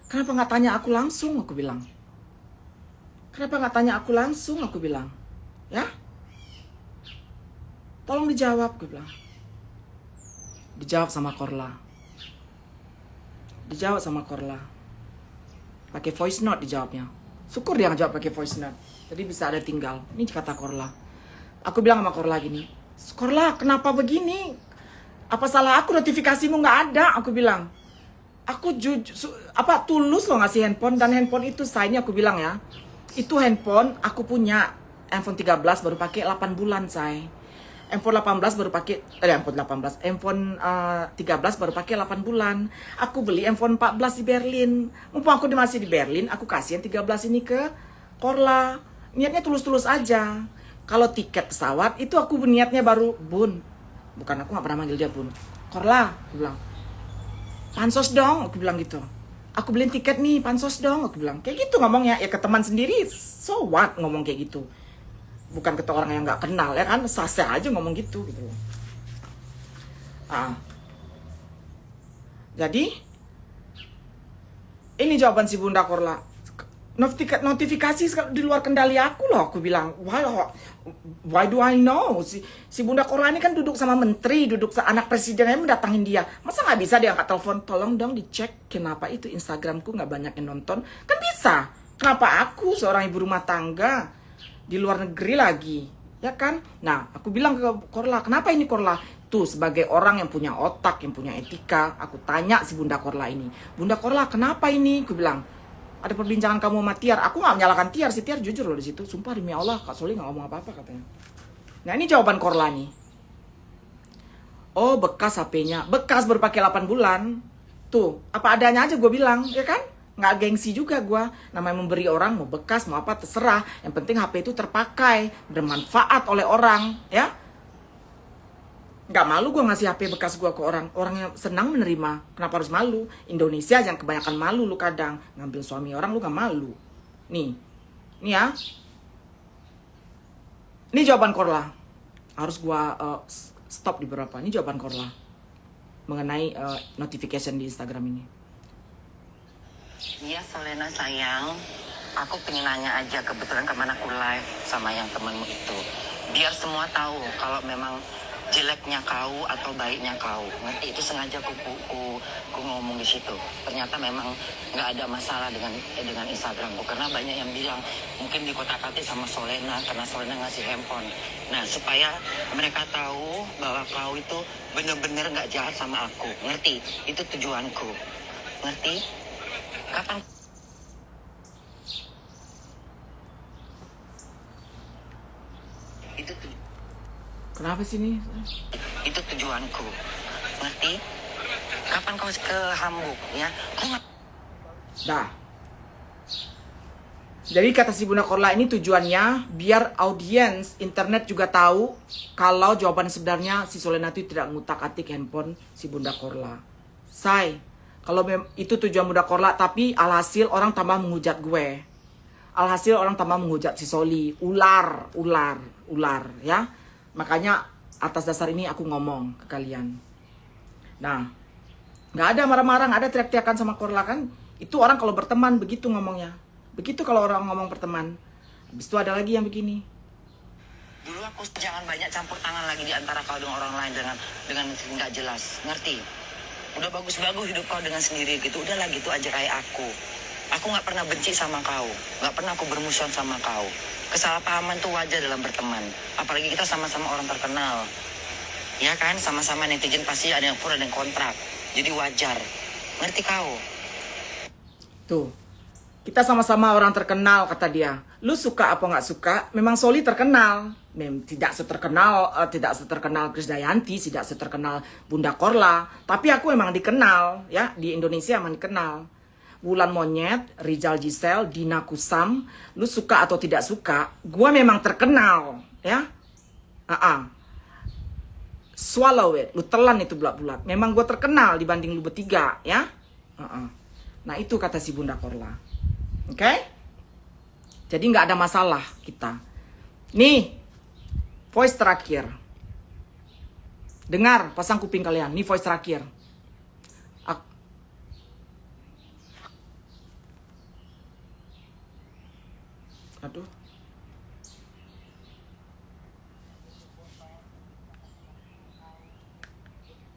Kenapa nggak tanya aku langsung? Aku bilang. Kenapa nggak tanya aku langsung? Aku bilang. Ya? Tolong dijawab, aku bilang. Dijawab sama Korla. Pakai voice note dijawabnya. Syukur dia ngejawab pakai voice note. Jadi bisa ada tinggal. Ini kata Korla. Aku bilang sama Korla gini, Korla, kenapa begini? Apa salah aku, notifikasimu nggak ada? Aku bilang. Aku tulus loh ngasih handphone, dan handphone itu sayangnya aku bilang ya. Itu handphone aku punya iPhone 13 baru pakai 8 bulan, say. iPhone 18 baru pakai iPhone 13 baru pakai 8 bulan. Aku beli iPhone 14 di Berlin. Mumpung aku masih di Berlin, aku kasih yang 13 ini ke Korla. Niatnya tulus-tulus aja. Kalau tiket pesawat itu aku niatnya baru Bun. Bukan, aku nggak pernah manggil dia Bun. Korla, aku bilang. Pansos dong, aku bilang gitu. Aku beliin tiket nih, pansos dong, aku bilang. Kayak gitu ngomongnya, ya ke teman sendiri, so what ngomong kayak gitu. Bukan ke orang yang nggak kenal, ya kan, sasa aja ngomong gitu. Jadi, ini jawaban si Bunda Korla. Notifikasi di luar kendali aku loh, aku bilang. Why do I know? Si Bunda Korla ini kan duduk sama menteri, duduk sama anak presidennya mendatangin dia. Masa nggak bisa dia angkat telepon? Tolong dong dicek kenapa itu Instagramku nggak banyak yang nonton. Kan bisa. Kenapa aku seorang ibu rumah tangga di luar negeri lagi, ya kan? Nah, aku bilang ke Korla, kenapa ini Korla? Tuh, sebagai orang yang punya otak, yang punya etika, aku tanya si Bunda Korla ini. Bunda Korla, kenapa ini? Aku bilang, ada perbincangan kamu sama Tiar. Aku nggak menyalahkan Tiar, si Tiar jujur loh di situ. Sumpah demi Allah, Kak Soli nggak ngomong apa-apa katanya. Nah, ini jawaban Korla nih. Oh, bekas HP-nya. Bekas baru pakai 8 bulan. Tuh, apa adanya aja gue bilang, ya kan? Nggak gengsi juga gue. Namanya memberi orang, mau bekas, mau apa, terserah. Yang penting HP itu terpakai, bermanfaat oleh orang, ya. Nggak malu gue ngasih HP bekas gue ke orang. Orang yang senang menerima. Kenapa harus malu? Indonesia jangan kebanyakan malu lu kadang. Ngambil suami orang lu nggak malu. Nih ya. Ini jawaban Korla. Harus gue stop di beberapa. Ini jawaban Korla mengenai notification di Instagram ini. Iya Solena sayang, aku pengen nanya aja, kebetulan kemana aku live sama yang temenmu itu. Biar semua tahu kalau memang jeleknya kau atau baiknya kau. Ngerti? Itu sengaja aku ngomong di situ. Ternyata memang nggak ada masalah dengan Instagramku, karena banyak yang bilang mungkin dikotak-katik sama Solena karena Solena ngasih handphone. Nah, supaya mereka tahu bahwa kau itu bener-bener nggak jahat sama aku. Ngerti? Itu tujuanku. Ngerti? Kapan? Kenapa sih ini? Itu tujuanku. Ngerti? Kapan kau ke Hamburg ya? Dah. Jadi kata si Bunda Korla ini tujuannya biar audiens internet juga tahu kalau jawaban sebenarnya si Solena itu tidak ngutak-atik handphone si Bunda Korla. Kalau itu tujuan Bunda Korla, tapi alhasil orang tambah menghujat gue. Alhasil orang tambah menghujat si Soli. Ular, ya. Makanya atas dasar ini aku ngomong ke kalian. Nah, nggak ada marah-marah, nggak ada teriak-teriakan sama Korla kan. Itu orang kalau berteman begitu ngomongnya. Begitu kalau orang ngomong berteman. Habis itu ada lagi yang begini. Dulu aku jangan banyak campur tangan lagi di antara kau dengan orang lain dengan nggak jelas. Ngerti? Udah bagus-bagus hidup kau dengan sendiri gitu. Udah lah gitu aja kayak aku. Aku nggak pernah benci sama kau. Nggak pernah aku bermusuhan sama kau. Kesalahpahaman tuh wajar dalam berteman. Apalagi kita sama-sama orang terkenal. Ya kan? Sama-sama netizen pasti ada yang pro dan kontrak. Jadi wajar. Ngerti kau? Tuh. Kita sama-sama orang terkenal, kata dia. Lu suka apa nggak suka? Memang Soli terkenal. Tidak seterkenal Krisdayanti, tidak seterkenal Bunda Korla. Tapi aku emang dikenal, ya. Di Indonesia emang dikenal. Wulan Monyet, Rizal Gisel, Dina Kusam. Lu suka atau tidak suka, gua memang terkenal, ya. Swallow it. Lu telan itu bulat-bulat. Memang gua terkenal dibanding lu bertiga, ya. Nah itu kata si Bunda Korla. Oke? Jadi nggak ada masalah kita. Nih, voice terakhir. Dengar, pasang kuping kalian. Nih voice terakhir. Aduh.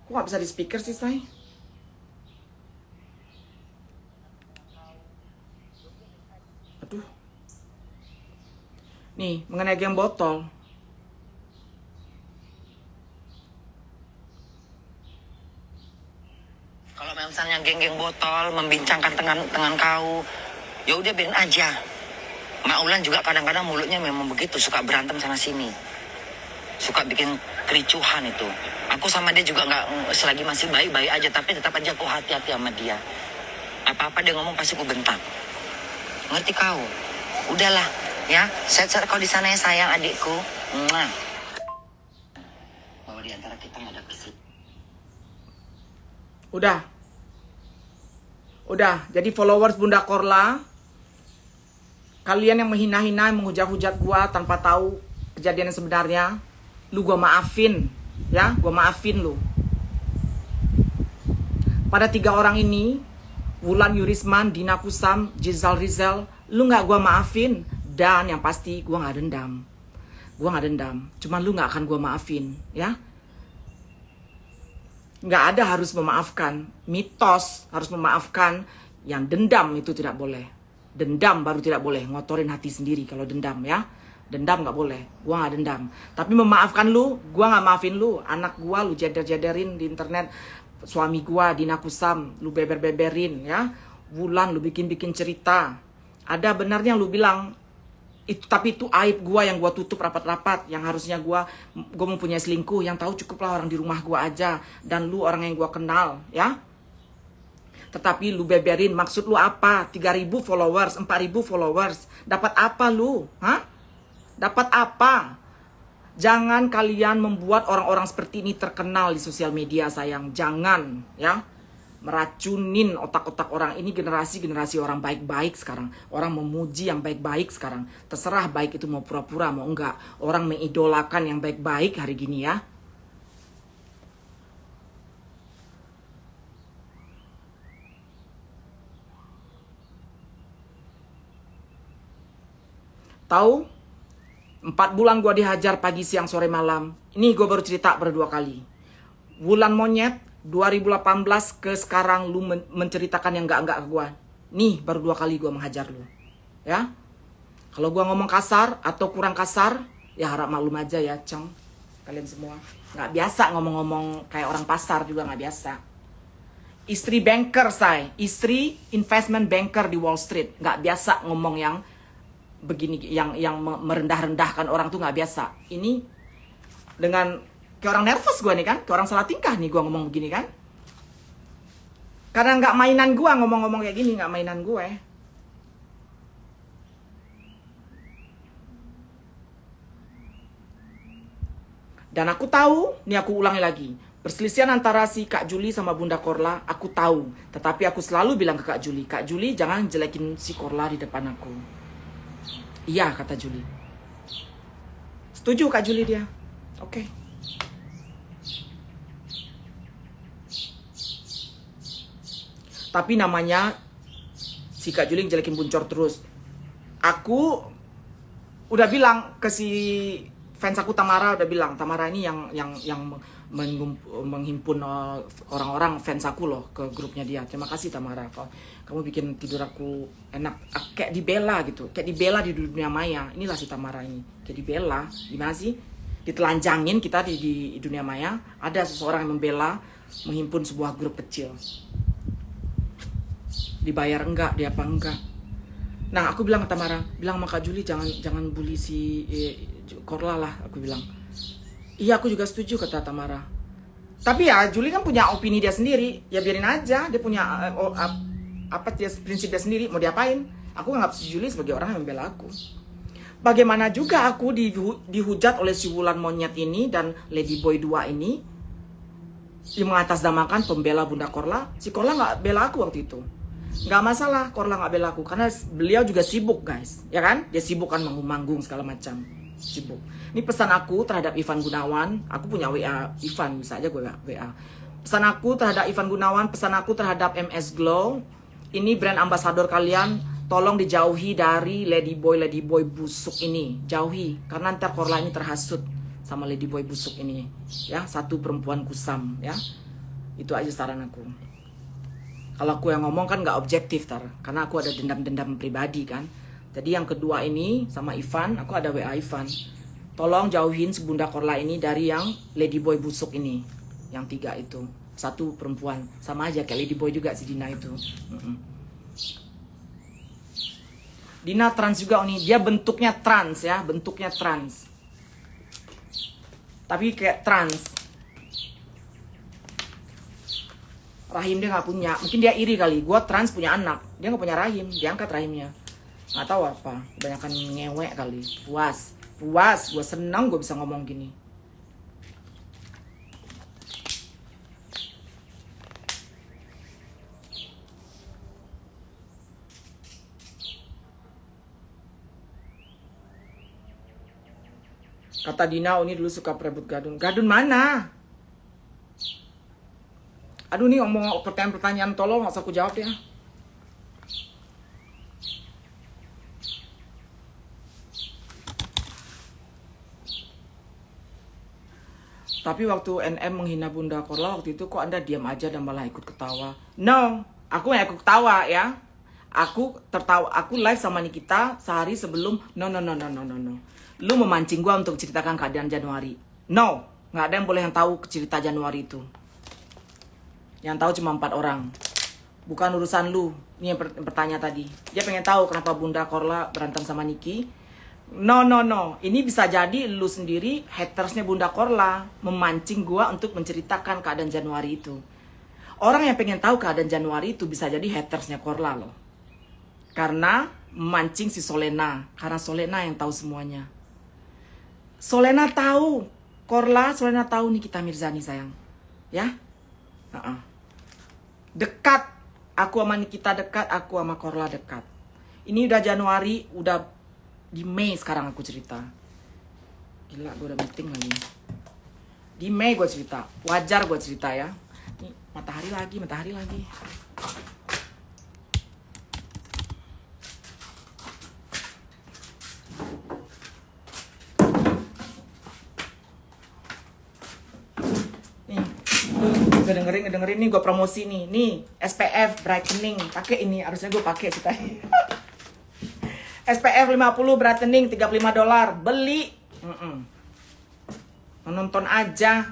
Kok nggak bisa di speaker sih, say? Aduh. Nih, mengenai geng botol. Kalau misalnya geng-geng botol membincangkan dengan kau, ya udah biarin aja. Mak Ulan juga kadang-kadang mulutnya memang begitu, suka berantem sana sini, suka bikin kericuhan itu. Aku sama dia juga nggak, selagi masih baik-baik aja, tapi tetap aja aku hati-hati sama dia. Apa-apa dia ngomong pasti aku bentak. Ngerti kau? Udahlah, ya. Sehat-sehat kau di sana ya sayang adikku. Mwah. Bahwa di antara kita nggak ada kesih. Udah. Jadi followers Bunda Korla, kalian yang menghina-hina, menghujat-hujat gua tanpa tahu kejadian yang sebenarnya, lu gua maafin, ya, gua maafin lu. Pada 3 orang ini, Wulan Yurisman, Dina Kusam, Gisal Rizal, lu nggak gua maafin, dan yang pasti gua nggak dendam. Cuman lu nggak akan gua maafin, ya. Nggak ada harus memaafkan, mitos harus memaafkan. Yang dendam itu tidak boleh. Dendam baru tidak boleh, ngotorin hati sendiri kalau dendam, ya. Dendam nggak boleh, gua nggak dendam. Tapi memaafkan lu, gua nggak maafin lu. Anak gua lu jeder-jederin di internet, suami gua Dina Kusam lu beber-beberin, ya. Wulan lu bikin-bikin cerita. Ada benarnya lu bilang itu, tapi itu aib gua yang gua tutup rapat-rapat. Yang harusnya gua mempunyai selingkuh, yang tahu cukuplah orang di rumah gua aja, dan lu orang yang gua kenal, ya. Tetapi lu beberin, maksud lu apa? 3.000 followers, 4.000 followers. Dapat apa lu? Hah? Dapat apa? Jangan kalian membuat orang-orang seperti ini terkenal di sosial media, sayang. Jangan, ya. Meracunin otak-otak orang. Ini generasi orang baik-baik sekarang. Orang memuji yang baik-baik sekarang. Terserah baik itu mau pura-pura, mau enggak. Orang mengidolakan yang baik-baik hari gini, ya. Tahu? 4 bulan gue dihajar pagi, siang, sore, malam. Ini gue baru cerita berdua kali. Bulan monyet 2018 ke sekarang lu menceritakan yang enggak ke gue. Nih baru 2 kali gue menghajar lu. Ya. Kalau gue ngomong kasar atau kurang kasar, ya harap maklum aja ya, Cong. Kalian semua. Nggak biasa ngomong-ngomong kayak orang pasar juga nggak biasa. Istri banker, say. Istri investment banker di Wall Street. Nggak biasa ngomong yang begini, yang merendah-rendahkan orang tuh nggak biasa. Ini dengan kayak orang nervous gue nih kan, kayak orang salah tingkah nih gue ngomong begini kan. Karena nggak mainan gue ngomong-ngomong kayak gini, nggak mainan gue. Dan aku tahu, nih aku ulangi lagi, perselisihan antara si Kak Juli sama Bunda Korla, aku tahu. Tetapi aku selalu bilang ke Kak Juli jangan jelekin si Korla di depan aku. Iya, kata Juli. Setuju Kak Juli dia. Oke. Tapi namanya si Kak Juli jelekin Buncor terus. Aku udah bilang ke si fans aku Tamara, udah bilang Tamara ini yang menghimpun orang-orang fans aku loh ke grupnya dia. Terima kasih Tamara, kamu bikin tidur aku enak, kayak dibela gitu, kayak dibela di dunia maya. Inilah si Tamara ini, kayak dibela. Gimana sih? Ditelanjangin kita di dunia maya. Ada seseorang yang membela, menghimpun sebuah grup kecil. Dibayar enggak, dia apa enggak? Nah, aku bilang ke Tamara, bilang sama Kak Juli jangan bully si Korla lah, aku bilang. Iya, aku juga setuju, kata Tamara. Tapi ya, Juli kan punya opini dia sendiri. Ya biarin aja, dia punya prinsip dia sendiri, mau diapain? Aku nganggap si Juli sebagai orang yang membela aku. Bagaimana juga aku dihujat oleh si Wulan Monyet ini dan Ladyboy 2 ini yang mengatasnamakan pembela Bunda Korla. Si Korla nggak bela aku waktu itu. Nggak masalah Korla nggak bela aku, karena beliau juga sibuk, guys, ya kan? Dia sibuk kan, manggung segala macam, sibuk. Ini pesan aku terhadap Ivan Gunawan. Aku punya WA Ivan, bisa aja gue WA. Pesan aku terhadap Ivan Gunawan, pesan aku terhadap MS Glow. Ini brand ambassador kalian, tolong dijauhi dari Ladyboy busuk ini. Jauhi, karena ntar Korla ini terhasut sama Ladyboy busuk ini, ya. Satu perempuan kusam, ya. Itu aja saran aku. Kalau aku yang ngomong kan nggak objektif, karena aku ada dendam-dendam pribadi kan. Jadi yang kedua ini sama Ivan, aku ada WA Ivan. Tolong jauhin si Bunda Korla ini dari yang Ladyboy busuk ini. Yang 3 itu. Satu perempuan, sama aja kayak Ladyboy juga si Dina itu. Dina trans juga nih, dia bentuknya trans ya, bentuknya trans. Tapi kayak trans. Rahim dia nggak punya, mungkin dia iri kali. Gua trans punya anak, dia nggak punya rahim, diangkat rahimnya. Nggak tahu apa, kebanyakan ngewek kali. Puas, gue senang gue bisa ngomong gini. Kata Dina, ini dulu suka perebut gadun. Gadun mana? Aduh, nih ngomong pertanyaan tolol, nggak usah aku jawab ya. Tapi waktu NM menghina Bunda Korla waktu itu, kok Anda diam aja dan malah ikut ketawa? No, aku nggak ikut ketawa ya. Aku tertawa, aku live sama Nikita sehari sebelum. No. Lu memancing gua untuk ceritakan keadaan Januari. No, nggak ada yang boleh yang tahu cerita Januari itu. Yang tahu cuma 4 orang. Bukan urusan lu. Ini yang bertanya tadi. Dia pengen tahu kenapa Bunda Korla berantem sama Niki. No. Ini bisa jadi lu sendiri hatersnya Bunda Korla memancing gua untuk menceritakan keadaan Januari itu. Orang yang pengen tahu keadaan Januari itu bisa jadi hatersnya Korla loh. Karena mancing si Solena. Karena Solena yang tahu semuanya. Solena tahu. Korla, Solena tahu Nikita Mirzani sayang. Ya? Dekat. Aku sama Nikita dekat, aku sama Korla dekat. Ini udah Januari, udah di Mei sekarang aku cerita. Gila, gue udah meeting lagi. Di Mei gue cerita. Wajar gue cerita ya. Nih, matahari lagi. Nih, dengerin nih gue promosi nih. Nih, SPF brightening. Pakai ini, harusnya gue pakai sih tadi. SPF 50 brightening $35. Beli. Nonton aja.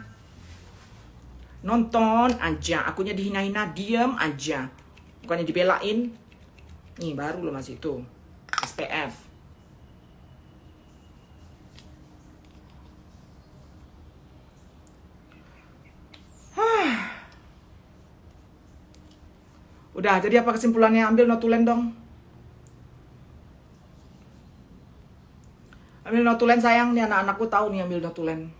Akunya dihina-hina, diem aja. Bukannya dibelain. Nih baru loh masih itu. SPF. Udah, jadi apa kesimpulannya? Ambil notulen dong. Ambil notulen sayang, nih anak-anakku tahu nih ambil notulen.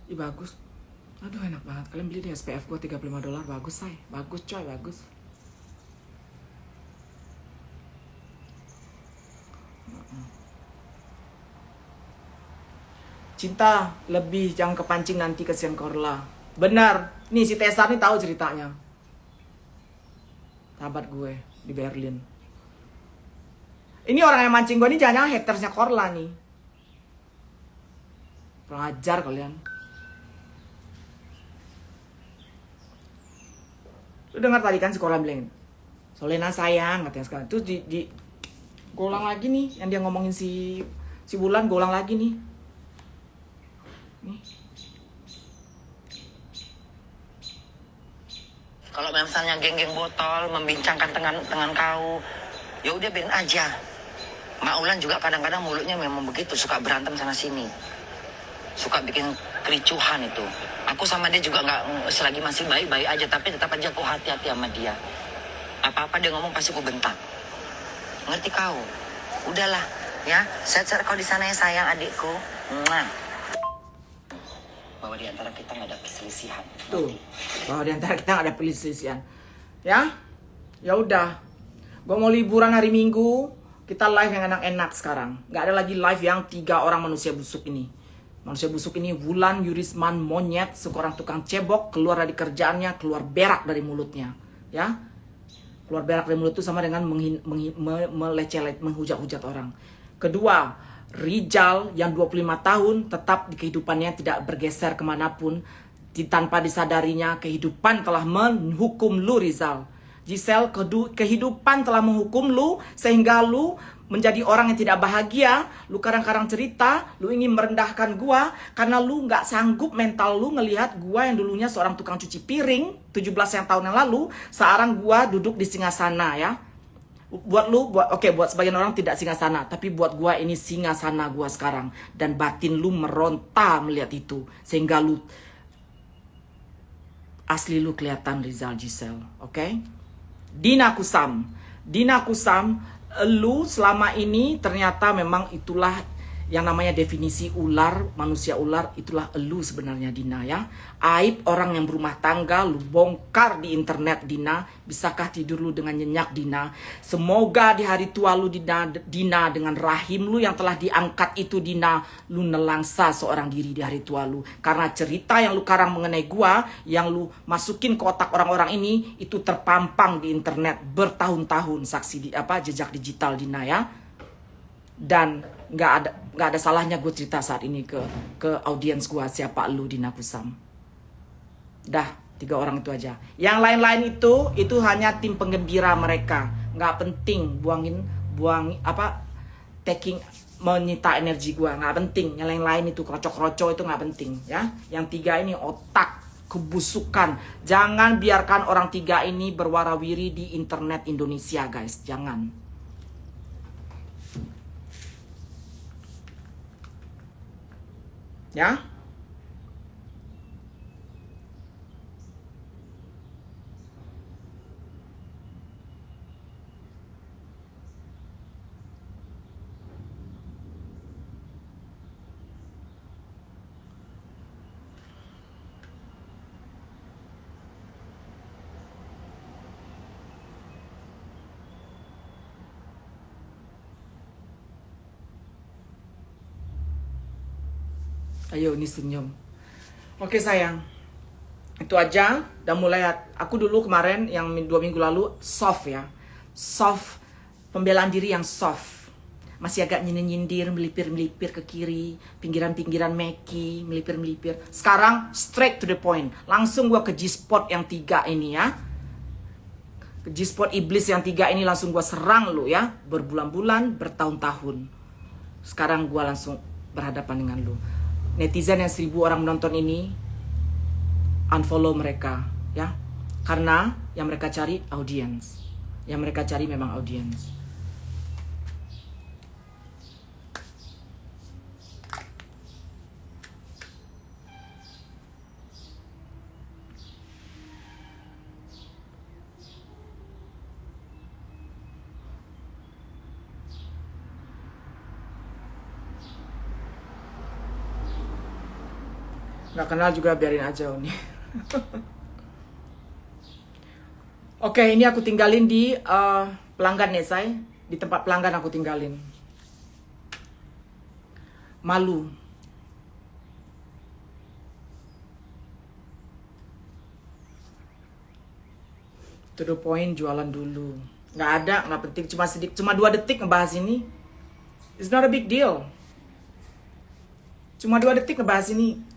Ih bagus. Aduh enak banget. Kalian beli deh SPF gua $35. Bagus say. Bagus coy, bagus. Cinta lebih jangan kepancing nanti kesian Korla. Benar. Nih si Tessa nih tahu ceritanya. Sahabat gue di Berlin. Ini orang yang mancing gue nih jangan hatersnya Korla nih. Kurang ajar kalian. Lu dengar tadi kan si Korla bilang, Solena sayang katanya sekarang. Terus di gue ulang lagi nih yang dia ngomongin si Bulan, gue ulang lagi nih. Nih. Kalau misalnya geng-geng botol membincangkan dengan kau, ya udah biarin aja. Mak Ulan juga kadang-kadang mulutnya memang begitu, suka berantem sana sini, suka bikin kericuhan itu. Aku sama dia juga nggak, selagi masih baik-baik aja, tapi tetap aja aku hati-hati sama dia. Apa-apa dia ngomong pasti aku bentak. Ngerti kau? Udahlah, ya. Sehat-sehat kau di sana ya sayang adikku. Mwah. Bahwa di antara kita nggak ada perselisihan. Tuh, bahwa di antara kita nggak ada perselisihan. Ya, ya udah. Gue mau liburan hari Minggu. Kita live yang enak-enak sekarang. Nggak ada lagi live yang 3 orang manusia busuk ini. Manusia busuk ini Wulan, Yurisman, monyet, seorang tukang cebok, keluar dari kerjaannya, keluar berak dari mulutnya. Ya, keluar berak dari mulut itu sama dengan menghujat-hujat orang. Kedua, Rizal yang 25 tahun tetap di kehidupannya tidak bergeser kemanapun. Tanpa disadarinya, kehidupan telah menghukum lu Rizal. Giselle, kehidupan telah menghukum lu sehingga lu menjadi orang yang tidak bahagia. Lu kadang-kadang cerita, lu ingin merendahkan gua karena lu nggak sanggup mental lu ngelihat gua yang dulunya seorang tukang cuci piring 17 tahun yang lalu, sekarang gua duduk di singgasana ya. Buat lu, buat sebagian orang tidak singgasana, tapi buat gua ini singgasana gua sekarang, dan batin lu meronta melihat itu sehingga lu asli lu kelihatan Rizal Giselle, oke? Dina Kusam, lu selama ini ternyata memang itulah yang namanya definisi ular, manusia ular, itulah elu sebenarnya Dina ya. Aib orang yang berumah tangga lu bongkar di internet Dina. Bisakah tidur lu dengan nyenyak Dina? Semoga di hari tua lu Dina dengan rahim lu yang telah diangkat itu Dina, lu nelangsa seorang diri di hari tua lu. Karena cerita yang lu karang mengenai gua, yang lu masukin ke otak orang-orang ini, itu terpampang di internet bertahun-tahun, saksi jejak digital Dina ya. Dan nggak ada salahnya gue cerita saat ini ke audiens gue siapa lu Dina Kusam. Dah 3 orang itu aja. Yang lain-lain itu hanya tim penggembira mereka. Nggak penting menyita energi gue, nggak penting. Yang lain-lain itu krocok-krocok itu nggak penting ya. Yang 3 ini otak kebusukan. Jangan biarkan orang 3 ini berwarawiri di internet Indonesia guys, jangan. Ya, Ayo, ini senyum. Oke sayang, itu aja. Dan mulai aku dulu kemarin yang 2 minggu lalu soft ya, soft, pembelaan diri yang soft, masih agak nyindir, melipir ke kiri, pinggiran meki, melipir. Sekarang straight to the point, langsung gua ke G-spot yang 3 ini ya, ke G-spot iblis yang 3 ini langsung gua serang lu ya, berbulan-bulan, bertahun-tahun. Sekarang gua langsung berhadapan dengan lu. Netizen yang 1000 orang menonton ini, unfollow mereka ya, karena yang mereka cari audience, yang mereka cari memang audience. Nggak kenal juga biarin aja nih. Oke, ini aku tinggalin di pelanggan nih say, di tempat pelanggan aku tinggalin. Malu. To the point, jualan dulu. Nggak ada, nggak penting, cuma 2 detik ngebahas ini. It's not a big deal. Cuma 2 detik ngebahas ini.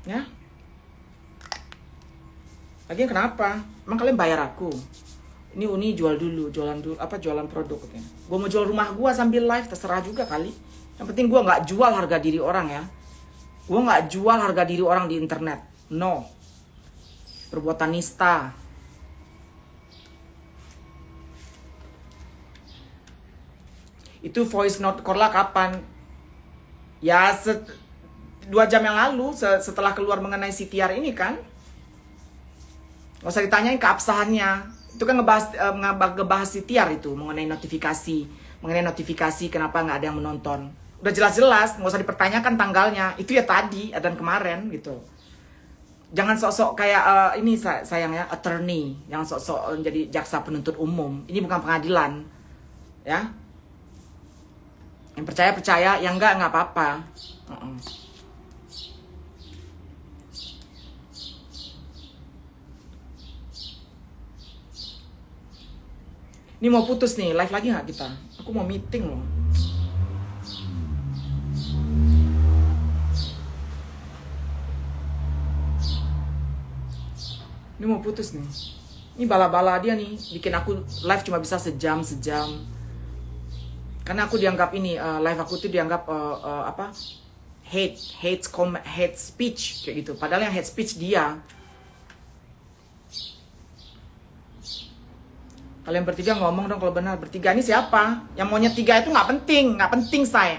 Ya. Lagian kenapa? Emang kalian bayar aku? Ini Uni jualan produk katanya. Gue mau jual rumah gue sambil live, terserah juga kali. Yang penting gue nggak jual harga diri orang ya. Gue nggak jual harga diri orang di internet. No. Perbuatan nista. Itu voice note Korla kapan? Ya 2 jam yang lalu setelah keluar mengenai CTR ini kan. Gak usah ditanyain keabsahannya. Itu kan ngebahas CTR itu mengenai notifikasi kenapa nggak ada yang menonton. Udah jelas-jelas, nggak usah dipertanyakan tanggalnya. Itu ya tadi dan kemarin gitu. Jangan sok-sok kayak ini sayang ya, attorney, yang sok-sok jadi jaksa penuntut umum. Ini bukan pengadilan. Ya. Yang percaya, yang nggak apa-apa. Ini mau putus nih, live lagi nggak kita? Aku mau meeting loh. Ini mau putus nih. Ini bala-bala dia nih, bikin aku live cuma bisa sejam. Karena aku dianggap ini, live aku tuh dianggap hate speech kayak gitu. Padahal yang hate speech dia. Kalian bertiga ngomong dong kalau benar. Bertiga ini siapa? Yang maunya 3 itu nggak penting say.